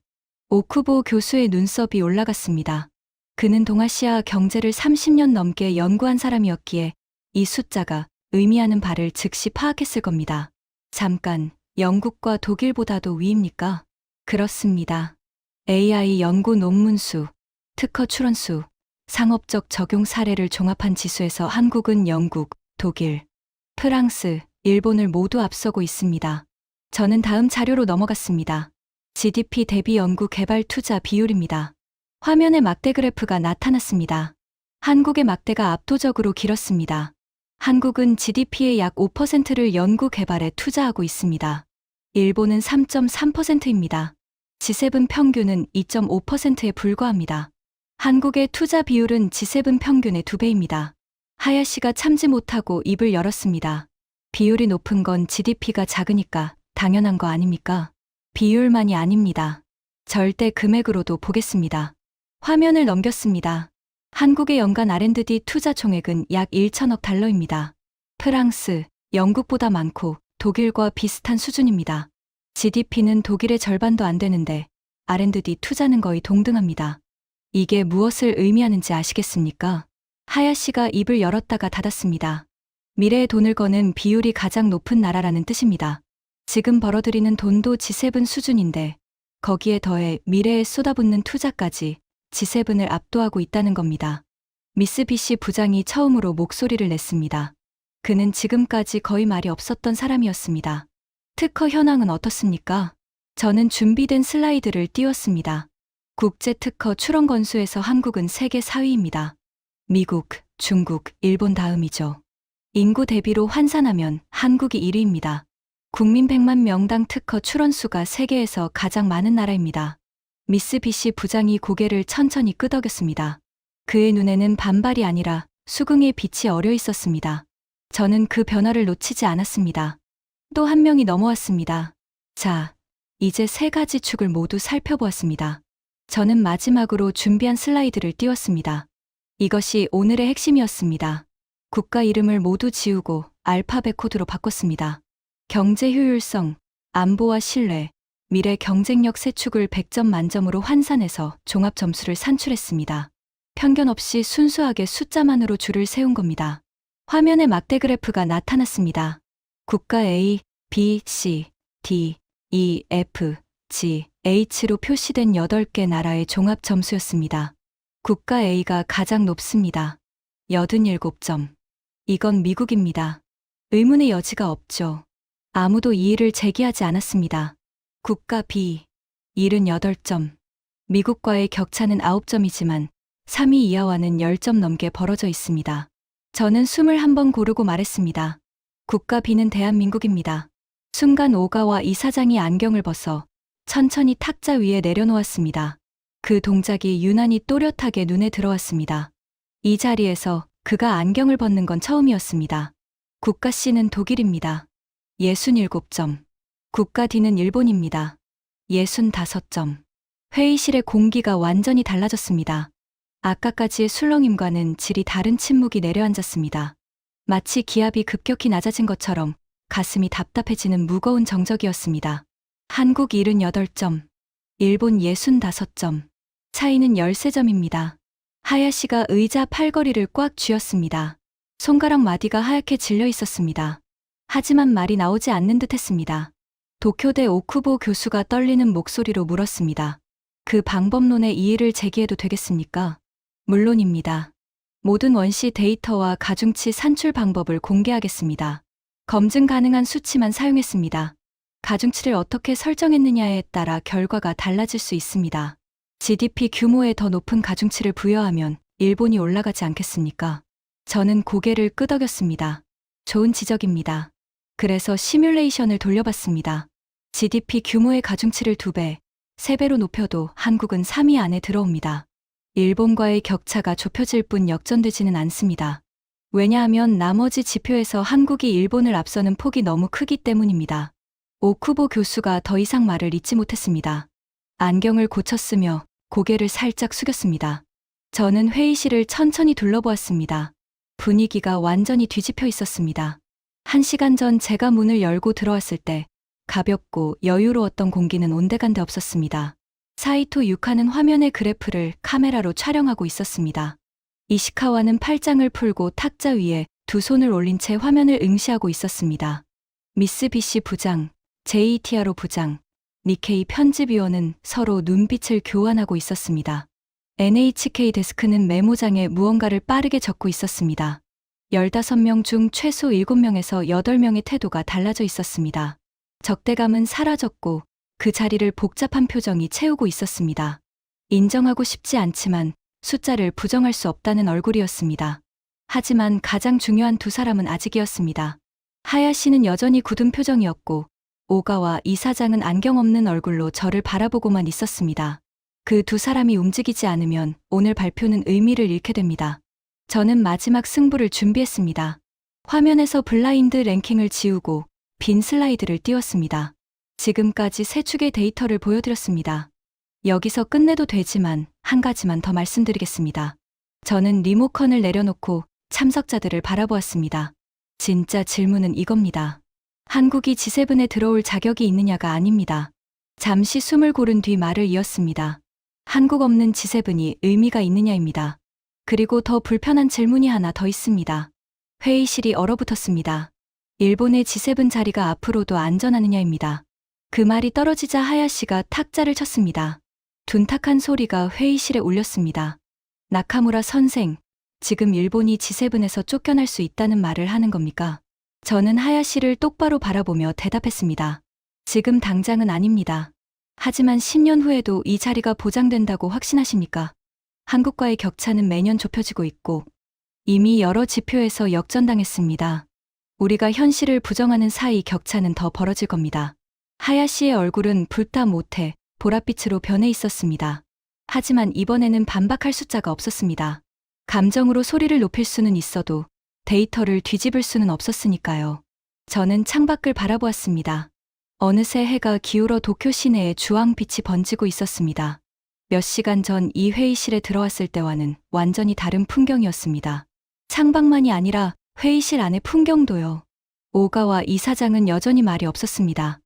오쿠보 교수의 눈썹이 올라갔습니다. 그는 동아시아 경제를 30년 넘게 연구한 사람이었기에 이 숫자가 의미하는 바를 즉시 파악했을 겁니다. 잠깐, 영국과 독일보다도 위입니까? 그렇습니다. AI 연구 논문 수, 특허 출원 수, 상업적 적용 사례를 종합한 지수에서 한국은 영국, 독일, 프랑스, 일본을 모두 앞서고 있습니다. 저는 다음 자료로 넘어갔습니다. GDP 대비 연구 개발 투자 비율입니다. 화면에 막대 그래프가 나타났습니다. 한국의 막대가 압도적으로 길었습니다. 한국은 GDP의 약 5%를 연구 개발에 투자하고 있습니다. 일본은 3.3%입니다. G7 평균은 2.5%에 불과합니다. 한국의 투자 비율은 G7 평균의 2배입니다. 하야시가 참지 못하고 입을 열었습니다. 비율이 높은 건 GDP가 작으니까 당연한 거 아닙니까? 비율만이 아닙니다. 절대 금액으로도 보겠습니다. 화면을 넘겼습니다. 한국의 연간 R&D 투자 총액은 약 1천억 달러입니다. 프랑스, 영국보다 많고 독일과 비슷한 수준입니다. GDP는 독일의 절반도 안 되는데 R&D 투자는 거의 동등합니다. 이게 무엇을 의미하는지 아시겠습니까? 하야시가 입을 열었다가 닫았습니다. 미래의 돈을 거는 비율이 가장 높은 나라라는 뜻입니다. 지금 벌어들이는 돈도 G7 수준인데 거기에 더해 미래에 쏟아붓는 투자까지 G7을 압도하고 있다는 겁니다. 미쓰비시 부장이 처음으로 목소리를 냈습니다. 그는 지금까지 거의 말이 없었던 사람이었습니다. 특허 현황은 어떻습니까? 저는 준비된 슬라이드를 띄웠습니다. 국제 특허 출원 건수에서 한국은 세계 4위입니다. 미국, 중국, 일본 다음이죠. 인구 대비로 환산하면 한국이 1위입니다. 국민 100만 명당 특허 출원수가 세계에서 가장 많은 나라입니다. 미쓰비시 부장이 고개를 천천히 끄덕였습니다. 그의 눈에는 반발이 아니라 수긍의 빛이 어려 있었습니다. 저는 그 변화를 놓치지 않았습니다. 또 한 명이 넘어왔습니다. 자, 이제 3가지 축을 모두 살펴보았습니다. 저는 마지막으로 준비한 슬라이드를 띄웠습니다. 이것이 오늘의 핵심이었습니다. 국가 이름을 모두 지우고 알파벳 코드로 바꿨습니다. 경제 효율성, 안보와 신뢰, 미래 경쟁력 세 축을 100점 만점으로 환산해서 종합 점수를 산출했습니다. 편견 없이 순수하게 숫자만으로 줄을 세운 겁니다. 화면에 막대 그래프가 나타났습니다. 국가 A, B, C, D, E, F, G, H로 표시된 8개 나라의 종합 점수였습니다. 국가 A가 가장 높습니다. 87점. 이건 미국입니다. 의문의 여지가 없죠. 아무도 이의를 제기하지 않았습니다. 국가 B, 78점. 미국과의 격차는 9점이지만 3위 이하와는 10점 넘게 벌어져 있습니다. 저는 21번 고르고 말했습니다. 국가 B는 대한민국입니다. 순간 오가와 이사장이 안경을 벗어 천천히 탁자 위에 내려놓았습니다. 그 동작이 유난히 또렷하게 눈에 들어왔습니다. 이 자리에서 그가 안경을 벗는 건 처음이었습니다. 국가 C는 독일입니다. 67점. 국가 D는 일본입니다. 65점. 회의실의 공기가 완전히 달라졌습니다. 아까까지의 술렁임과는 질이 다른 침묵이 내려앉았습니다. 마치 기압이 급격히 낮아진 것처럼 가슴이 답답해지는 무거운 정적이었습니다. 한국 78점, 일본 65점, 차이는 13점입니다. 하야시가 의자 팔걸이를 꽉 쥐었습니다. 손가락 마디가 하얗게 질려 있었습니다. 하지만 말이 나오지 않는 듯 했습니다. 도쿄대 오쿠보 교수가 떨리는 목소리로 물었습니다. 그 방법론에 이의를 제기해도 되겠습니까? 물론입니다. 모든 원시 데이터와 가중치 산출 방법을 공개하겠습니다. 검증 가능한 수치만 사용했습니다. 가중치를 어떻게 설정했느냐에 따라 결과가 달라질 수 있습니다. GDP 규모에 더 높은 가중치를 부여하면 일본이 올라가지 않겠습니까? 저는 고개를 끄덕였습니다. 좋은 지적입니다. 그래서 시뮬레이션을 돌려봤습니다. GDP 규모의 가중치를 2배, 3배로 높여도 한국은 3위 안에 들어옵니다. 일본과의 격차가 좁혀질 뿐 역전되지는 않습니다. 왜냐하면 나머지 지표에서 한국이 일본을 앞서는 폭이 너무 크기 때문입니다. 오쿠보 교수가 더 이상 말을 잇지 못했습니다. 안경을 고쳤으며 고개를 살짝 숙였습니다. 저는 회의실을 천천히 둘러보았습니다. 분위기가 완전히 뒤집혀 있었습니다. 1시간 전 제가 문을 열고 들어왔을 때 가볍고 여유로웠던 공기는 온데간데 없었습니다. 사이토 유카는 화면의 그래프를 카메라로 촬영하고 있었습니다. 이시카와는 팔짱을 풀고 탁자 위에 두 손을 올린 채 화면을 응시하고 있었습니다. 미쓰비시 부장, JTRO 부장, 니케이 편집위원은 서로 눈빛을 교환하고 있었습니다. NHK 데스크는 메모장에 무언가를 빠르게 적고 있었습니다. 15명 중 최소 7명에서 8명의 태도가 달라져 있었습니다. 적대감은 사라졌고 그 자리를 복잡한 표정이 채우고 있었습니다. 인정하고 싶지 않지만 숫자를 부정할 수 없다는 얼굴이었습니다. 하지만 가장 중요한 두 사람은 아직이었습니다. 하야시는 여전히 굳은 표정이었고 오가와 이사장은 안경 없는 얼굴로 저를 바라보고만 있었습니다. 그 두 사람이 움직이지 않으면 오늘 발표는 의미를 잃게 됩니다. 저는 마지막 승부를 준비했습니다. 화면에서 블라인드 랭킹을 지우고 빈 슬라이드를 띄웠습니다. 지금까지 세 축의 데이터를 보여드렸습니다. 여기서 끝내도 되지만 한 가지만 더 말씀드리겠습니다. 저는 리모컨을 내려놓고 참석자들을 바라보았습니다. 진짜 질문은 이겁니다. 한국이 G7에 들어올 자격이 있느냐가 아닙니다. 잠시 숨을 고른 뒤 말을 이었습니다. 한국 없는 G7이 의미가 있느냐입니다. 그리고 더 불편한 질문이 하나 더 있습니다. 회의실이 얼어붙었습니다. 일본의 G7 자리가 앞으로도 안전하느냐입니다. 그 말이 떨어지자 하야시가 탁자를 쳤습니다. 둔탁한 소리가 회의실에 울렸습니다. 나카무라 선생, 지금 일본이 G7에서 쫓겨날 수 있다는 말을 하는 겁니까? 저는 하야시를 똑바로 바라보며 대답했습니다. 지금 당장은 아닙니다. 하지만 10년 후에도 이 자리가 보장된다고 확신하십니까? 한국과의 격차는 매년 좁혀지고 있고 이미 여러 지표에서 역전당했습니다. 우리가 현실을 부정하는 사이 격차는 더 벌어질 겁니다. 하야시의 얼굴은 불타 못해 보랏빛으로 변해 있었습니다. 하지만 이번에는 반박할 숫자가 없었습니다. 감정으로 소리를 높일 수는 있어도 데이터를 뒤집을 수는 없었으니까요. 저는 창밖을 바라보았습니다. 어느새 해가 기울어 도쿄 시내에 주황빛이 번지고 있었습니다. 몇 시간 전 이 회의실에 들어왔을 때와는 완전히 다른 풍경이었습니다. 창밖만이 아니라 회의실 안의 풍경도요. 오가와 이사장은 여전히 말이 없었습니다.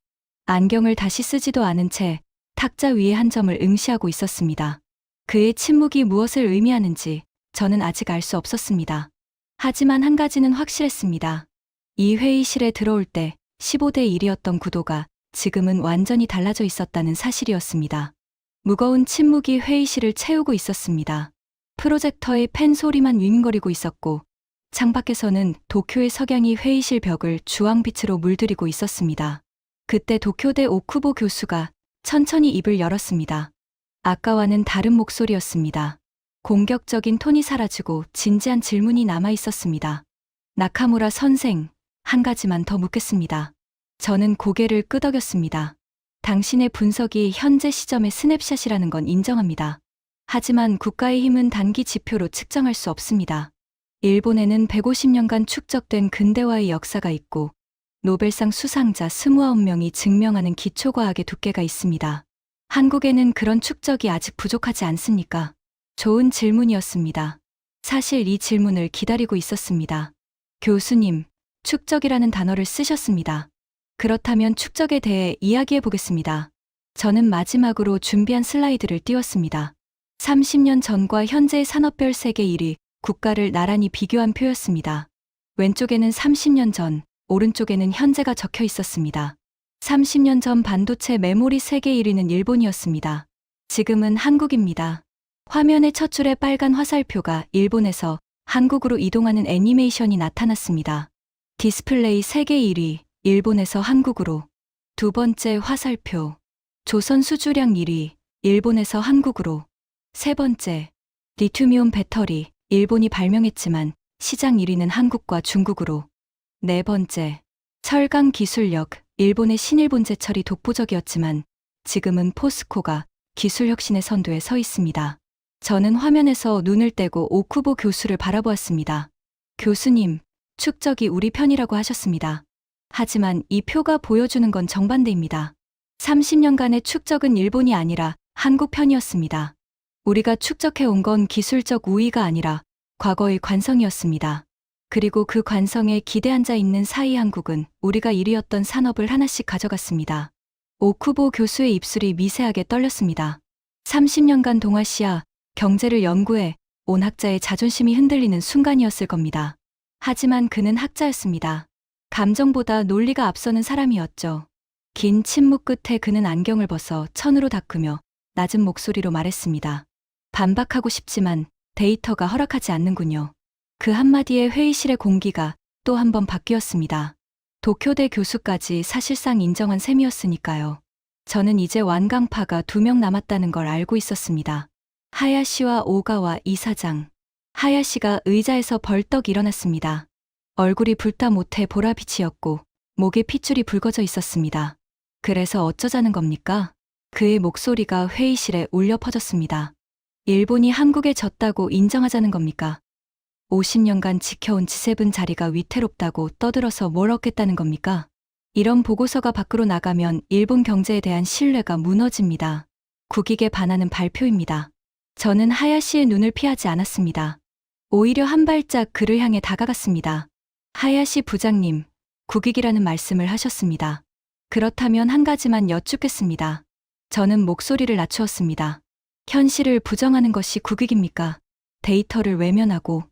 안경을 다시 쓰지도 않은 채 탁자 위에 한 점을 응시하고 있었습니다. 그의 침묵이 무엇을 의미하는지 저는 아직 알 수 없었습니다. 하지만 한 가지는 확실했습니다. 이 회의실에 들어올 때 15대 1이었던 구도가 지금은 완전히 달라져 있었다는 사실이었습니다. 무거운 침묵이 회의실을 채우고 있었습니다. 프로젝터의 팬 소리만 윙윙거리고 있었고 창밖에서는 도쿄의 석양이 회의실 벽을 주황빛으로 물들이고 있었습니다. 그때 도쿄대 오쿠보 교수가 천천히 입을 열었습니다. 아까와는 다른 목소리였습니다. 공격적인 톤이 사라지고 진지한 질문이 남아 있었습니다. 나카무라 선생, 한 가지만 더 묻겠습니다. 저는 고개를 끄덕였습니다. 당신의 분석이 현재 시점의 스냅샷이라는 건 인정합니다. 하지만 국가의 힘은 단기 지표로 측정할 수 없습니다. 일본에는 150년간 축적된 근대화의 역사가 있고 노벨상 수상자 29명이 증명하는 기초과학의 두께가 있습니다. 한국에는 그런 축적이 아직 부족하지 않습니까? 좋은 질문이었습니다. 사실 이 질문을 기다리고 있었습니다. 교수님, 축적이라는 단어를 쓰셨습니다. 그렇다면 축적에 대해 이야기해 보겠습니다. 저는 마지막으로 준비한 슬라이드를 띄웠습니다. 30년 전과 현재의 산업별 세계 1위, 국가를 나란히 비교한 표였습니다. 왼쪽에는 30년 전, 오른쪽에는 현재가 적혀 있었습니다. 30년 전 반도체 메모리 세계 1위는 일본이었습니다. 지금은 한국입니다. 화면의 첫 줄의 빨간 화살표가 일본에서 한국으로 이동하는 애니메이션이 나타났습니다. 디스플레이 세계 1위, 일본에서 한국으로. 두 번째 화살표, 조선 수주량 1위, 일본에서 한국으로. 세 번째, 리튬이온 배터리, 일본이 발명했지만 시장 1위는 한국과 중국으로. 네 번째, 철강 기술력, 일본의 신일본제철이 독보적이었지만 지금은 포스코가 기술 혁신의 선두에 서 있습니다. 저는 화면에서 눈을 떼고 오쿠보 교수를 바라보았습니다. 교수님, 축적이 우리 편이라고 하셨습니다. 하지만 이 표가 보여주는 건 정반대입니다. 30년간의 축적은 일본이 아니라 한국 편이었습니다. 우리가 축적해온 건 기술적 우위가 아니라 과거의 관성이었습니다. 그리고 그 관성에 기대 앉아 있는 사이 한국은 우리가 1위였던 산업을 하나씩 가져갔습니다. 오쿠보 교수의 입술이 미세하게 떨렸습니다. 30년간 동아시아 경제를 연구해 온 학자의 자존심이 흔들리는 순간이었을 겁니다. 하지만 그는 학자였습니다. 감정보다 논리가 앞서는 사람이었죠. 긴 침묵 끝에 그는 안경을 벗어 천으로 닦으며 낮은 목소리로 말했습니다. 반박하고 싶지만 데이터가 허락하지 않는군요. 그 한마디에 회의실의 공기가 또 한 번 바뀌었습니다. 도쿄대 교수까지 사실상 인정한 셈이었으니까요. 저는 이제 완강파가 2명 남았다는 걸 알고 있었습니다. 하야시와 오가와 이사장. 하야시가 의자에서 벌떡 일어났습니다. 얼굴이 불타 못해 보라빛이었고 목에 핏줄이 붉어져 있었습니다. 그래서 어쩌자는 겁니까? 그의 목소리가 회의실에 울려 퍼졌습니다. 일본이 한국에 졌다고 인정하자는 겁니까? 50년간 지켜온 G7 자리가 위태롭다고 떠들어서 뭘 얻겠다는 겁니까? 이런 보고서가 밖으로 나가면 일본 경제에 대한 신뢰가 무너집니다. 국익에 반하는 발표입니다. 저는 하야시의 눈을 피하지 않았습니다. 오히려 한 발짝 그를 향해 다가갔습니다. 하야시 부장님, 국익이라는 말씀을 하셨습니다. 그렇다면 한 가지만 여쭙겠습니다. 저는 목소리를 낮추었습니다. 현실을 부정하는 것이 국익입니까? 데이터를 외면하고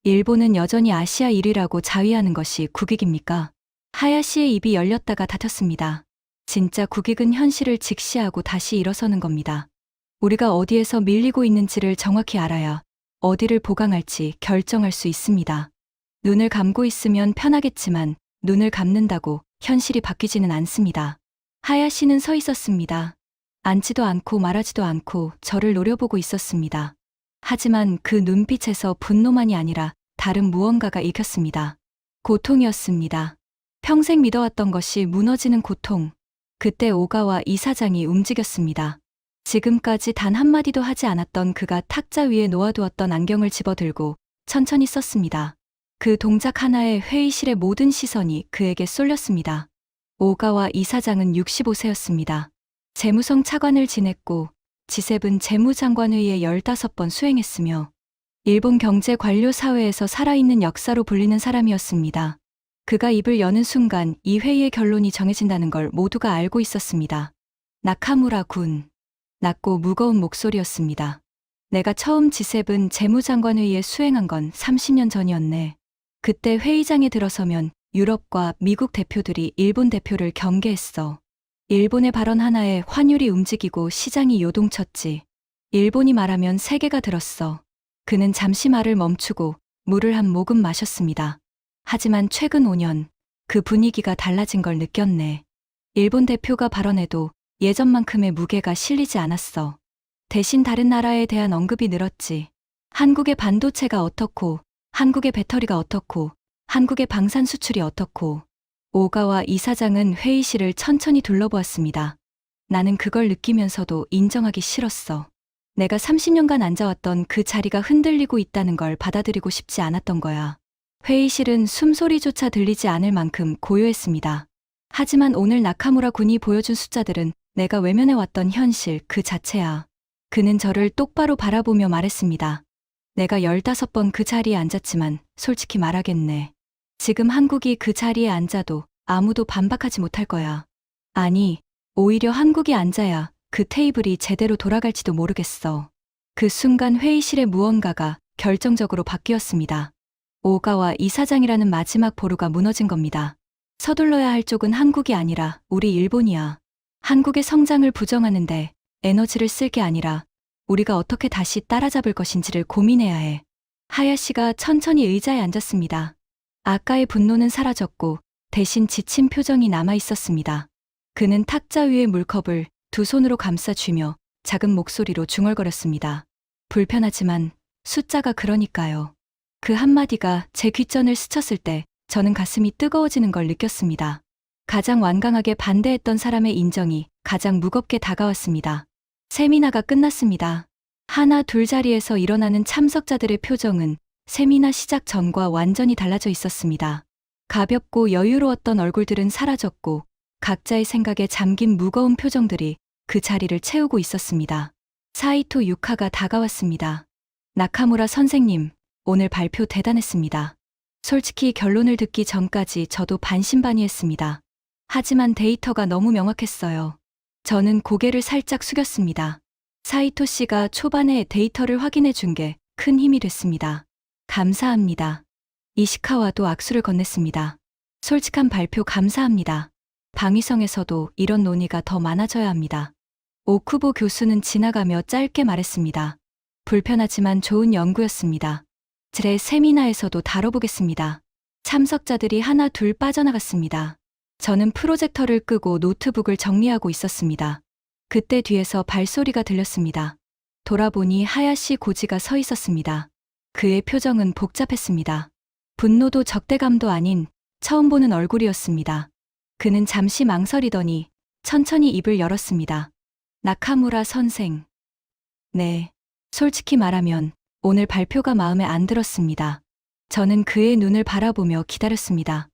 일본은 여전히 아시아 1위라고 자위하는 것이 국익입니까? 하야시의 입이 열렸다가 닫혔습니다. 진짜 국익은 현실을 직시하고 다시 일어서는 겁니다. 우리가 어디에서 밀리고 있는지를 정확히 알아야 어디를 보강할지 결정할 수 있습니다. 눈을 감고 있으면 편하겠지만 눈을 감는다고 현실이 바뀌지는 않습니다. 하야시는 서 있었습니다. 앉지도 않고 말하지도 않고 저를 노려보고 있었습니다. 하지만 그 눈빛에서 분노만이 아니라 다른 무언가가 읽혔습니다. 고통이었습니다. 평생 믿어왔던 것이 무너지는 고통. 그때 오가와 이사장이 움직였습니다. 지금까지 단 한마디도 하지 않았던 그가 탁자 위에 놓아두었던 안경을 집어들고 천천히 썼습니다. 그 동작 하나에 회의실의 모든 시선이 그에게 쏠렸습니다. 오가와 이사장은 65세였습니다. 재무성 차관을 지냈고 G7 재무장관회의에 15번 수행했으며 일본 경제관료사회에서 살아있는 역사로 불리는 사람이었습니다. 그가 입을 여는 순간 이 회의의 결론이 정해진다는 걸 모두가 알고 있었습니다. 나카무라 군. 낮고 무거운 목소리였습니다. 내가 처음 G7 재무장관회의에 수행한 건 30년 전이었네. 그때 회의장에 들어서면 유럽과 미국 대표들이 일본 대표를 경계했어. 일본의 발언 하나에 환율이 움직이고 시장이 요동쳤지. 일본이 말하면 세계가 들었어. 그는 잠시 말을 멈추고 물을 한 모금 마셨습니다. 하지만 최근 5년 그 분위기가 달라진 걸 느꼈네. 일본 대표가 발언해도 예전만큼의 무게가 실리지 않았어. 대신 다른 나라에 대한 언급이 늘었지. 한국의 반도체가 어떻고, 한국의 배터리가 어떻고, 한국의 방산 수출이 어떻고. 오가와 이사장은 회의실을 천천히 둘러보았습니다. 나는 그걸 느끼면서도 인정하기 싫었어. 내가 30년간 앉아왔던 그 자리가 흔들리고 있다는 걸 받아들이고 싶지 않았던 거야. 회의실은 숨소리조차 들리지 않을 만큼 고요했습니다. 하지만 오늘 나카무라 군이 보여준 숫자들은 내가 외면해왔던 현실 그 자체야. 그는 저를 똑바로 바라보며 말했습니다. 내가 15번 그 자리에 앉았지만 솔직히 말하겠네. 지금 한국이 그 자리에 앉아도 아무도 반박하지 못할 거야. 아니, 오히려 한국이 앉아야 그 테이블이 제대로 돌아갈지도 모르겠어. 그 순간 회의실의 무언가가 결정적으로 바뀌었습니다. 오가와 이사장이라는 마지막 보루가 무너진 겁니다. 서둘러야 할 쪽은 한국이 아니라 우리 일본이야. 한국의 성장을 부정하는데 에너지를 쓸 게 아니라 우리가 어떻게 다시 따라잡을 것인지를 고민해야 해. 하야시가 천천히 의자에 앉았습니다. 아까의 분노는 사라졌고 대신 지친 표정이 남아 있었습니다. 그는 탁자 위의 물컵을 두 손으로 감싸 쥐며 작은 목소리로 중얼거렸습니다. 불편하지만 숫자가 그러니까요. 그 한마디가 제 귓전을 스쳤을 때 저는 가슴이 뜨거워지는 걸 느꼈습니다. 가장 완강하게 반대했던 사람의 인정이 가장 무겁게 다가왔습니다. 세미나가 끝났습니다. 하나 둘 자리에서 일어나는 참석자들의 표정은 세미나 시작 전과 완전히 달라져 있었습니다. 가볍고 여유로웠던 얼굴들은 사라졌고 각자의 생각에 잠긴 무거운 표정들이 그 자리를 채우고 있었습니다. 사이토 유카가 다가왔습니다. 나카무라 선생님, 오늘 발표 대단했습니다. 솔직히 결론을 듣기 전까지 저도 반신반의했습니다. 하지만 데이터가 너무 명확했어요. 저는 고개를 살짝 숙였습니다. 사이토 씨가 초반에 데이터를 확인해 준 게 큰 힘이 됐습니다. 감사합니다. 이시카와도 악수를 건넸습니다. 솔직한 발표 감사합니다. 방위성에서도 이런 논의가 더 많아져야 합니다. 오쿠보 교수는 지나가며 짧게 말했습니다. 불편하지만 좋은 연구였습니다. 제 세미나에서도 다뤄보겠습니다. 참석자들이 하나 둘 빠져나갔습니다. 저는 프로젝터를 끄고 노트북을 정리하고 있었습니다. 그때 뒤에서 발소리가 들렸습니다. 돌아보니 하야시 고지가 서 있었습니다. 그의 표정은 복잡했습니다. 분노도 적대감도 아닌 처음 보는 얼굴이었습니다. 그는 잠시 망설이더니 천천히 입을 열었습니다. 나카무라 선생. 네. 솔직히 말하면 오늘 발표가 마음에 안 들었습니다. 저는 그의 눈을 바라보며 기다렸습니다.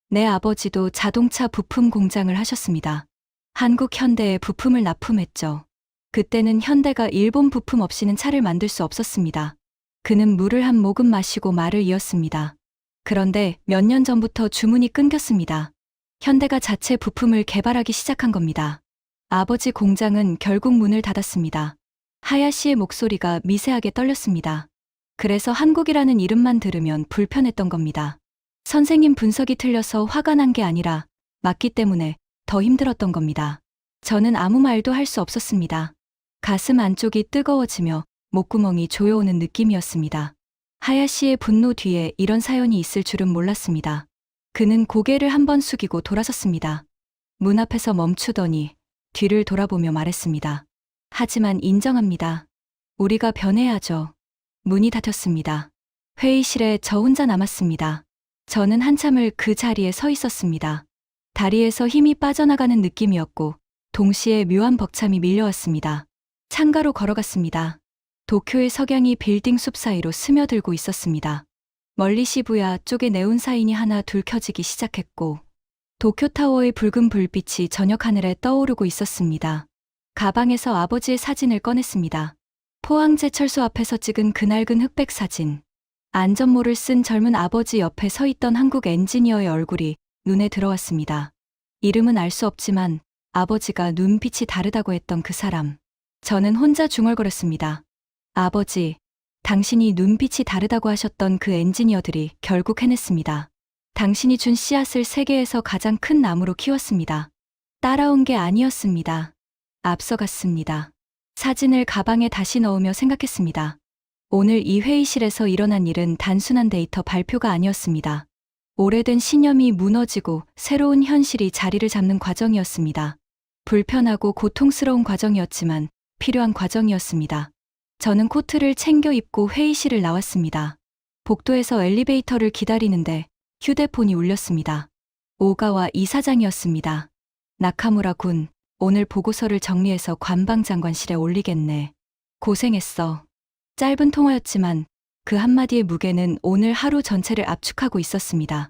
내 아버지도 자동차 부품 공장을 하셨습니다. 한국 현대에 부품을 납품했죠. 그때는 현대가 일본 부품 없이는 차를 만들 수 없었습니다. 그는 물을 한 모금 마시고 말을 이었습니다. 그런데 몇 년 전부터 주문이 끊겼습니다. 현대가 자체 부품을 개발하기 시작한 겁니다. 아버지 공장은 결국 문을 닫았습니다. 하야시의 목소리가 미세하게 떨렸습니다. 그래서 한국이라는 이름만 들으면 불편했던 겁니다. 선생님 분석이 틀려서 화가 난 게 아니라 맞기 때문에 더 힘들었던 겁니다. 저는 아무 말도 할 수 없었습니다. 가슴 안쪽이 뜨거워지며 목구멍이 조여오는 느낌이었습니다. 하야시의 분노 뒤에 이런 사연이 있을 줄은 몰랐습니다. 그는 고개를 한번 숙이고 돌아섰습니다. 문 앞에서 멈추더니 뒤를 돌아보며 말했습니다. 하지만 인정합니다. 우리가 변해야죠. 문이 닫혔습니다. 회의실에 저 혼자 남았습니다. 저는 한참을 그 자리에 서 있었습니다. 다리에서 힘이 빠져나가는 느낌이었고 동시에 묘한 벅참이 밀려왔습니다. 창가로 걸어갔습니다. 도쿄의 석양이 빌딩 숲 사이로 스며들고 있었습니다. 멀리 시부야 쪽에 네온사인이 하나 둘 켜지기 시작했고 도쿄타워의 붉은 불빛이 저녁 하늘에 떠오르고 있었습니다. 가방에서 아버지의 사진을 꺼냈습니다. 포항제철소 앞에서 찍은 그낡은 흑백 사진. 안전모를 쓴 젊은 아버지 옆에 서 있던 한국 엔지니어의 얼굴이 눈에 들어왔습니다. 이름은 알 수 없지만 아버지가 눈빛이 다르다고 했던 그 사람. 저는 혼자 중얼거렸습니다. 아버지, 당신이 눈빛이 다르다고 하셨던 그 엔지니어들이 결국 해냈습니다. 당신이 준 씨앗을 세계에서 가장 큰 나무로 키웠습니다. 따라온 게 아니었습니다. 앞서갔습니다. 사진을 가방에 다시 넣으며 생각했습니다. 오늘 이 회의실에서 일어난 일은 단순한 데이터 발표가 아니었습니다. 오래된 신념이 무너지고 새로운 현실이 자리를 잡는 과정이었습니다. 불편하고 고통스러운 과정이었지만 필요한 과정이었습니다. 저는 코트를 챙겨 입고 회의실을 나왔습니다. 복도에서 엘리베이터를 기다리는데 휴대폰이 울렸습니다. 오가와 이사장이었습니다. 나카무라 군, 오늘 보고서를 정리해서 관방장관실에 올리겠네. 고생했어. 짧은 통화였지만 그 한마디의 무게는 오늘 하루 전체를 압축하고 있었습니다.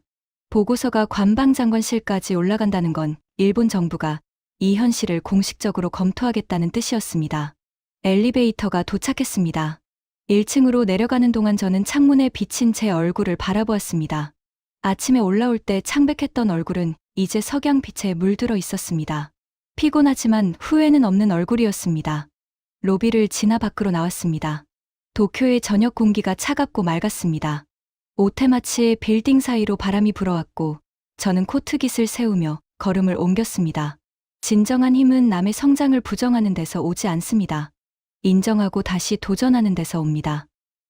보고서가 관방장관실까지 올라간다는 건 일본 정부가 이 현실을 공식적으로 검토하겠다는 뜻이었습니다. 엘리베이터가 도착했습니다. 1층으로 내려가는 동안 저는 창문에 비친 제 얼굴을 바라보았습니다. 아침에 올라올 때 창백했던 얼굴은 이제 석양빛에 물들어 있었습니다. 피곤하지만 후회는 없는 얼굴이었습니다. 로비를 지나 밖으로 나왔습니다. 도쿄의 저녁 공기가 차갑고 맑았습니다. 오테마치의 빌딩 사이로 바람이 불어왔고 저는 코트깃을 세우며 걸음을 옮겼습니다. 진정한 힘은 남의 성장을 부정하는 데서 오지 않습니다. 인정하고 다시 도전하는 데서 옵니다.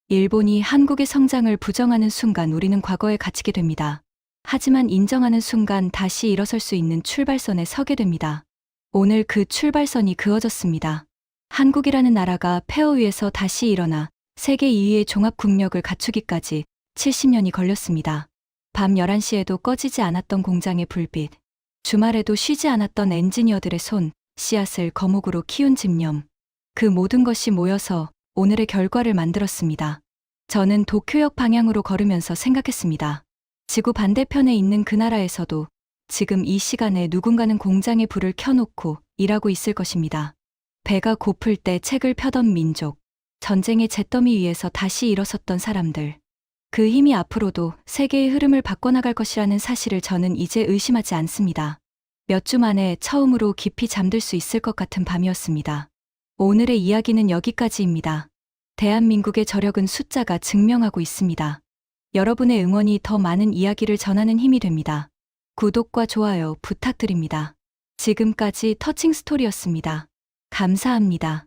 일본이 한국의 성장을 부정하는 순간 우리는 과거에 갇히게 됩니다. 하지만 인정하는 순간 다시 일어설 수 있는 출발선에 서게 됩니다. 오늘 그 출발선이 그어졌습니다. 한국이라는 나라가 폐허 위에서 다시 일어나 세계 2위의 종합 국력을 갖추기까지 70년이 걸렸습니다. 밤 11시에도 꺼지지 않았던 공장의 불빛, 주말에도 쉬지 않았던 엔지니어들의 손, 씨앗을 거목으로 키운 집념. 그 모든 것이 모여서 오늘의 결과를 만들었습니다. 저는 도쿄역 방향으로 걸으면서 생각했습니다. 지구 반대편에 있는 그 나라에서도 지금 이 시간에 누군가는 공장의 불을 켜놓고 일하고 있을 것입니다. 배가 고플 때 책을 펴던 민족, 전쟁의 잿더미 위에서 다시 일어섰던 사람들. 그 힘이 앞으로도 세계의 흐름을 바꿔나갈 것이라는 사실을 저는 이제 의심하지 않습니다. 몇 주 만에 처음으로 깊이 잠들 수 있을 것 같은 밤이었습니다. 오늘의 이야기는 여기까지입니다. 대한민국의 저력은 숫자가 증명하고 있습니다. 여러분의 응원이 더 많은 이야기를 전하는 힘이 됩니다. 구독과 좋아요 부탁드립니다. 지금까지 터칭 스토리였습니다. 감사합니다.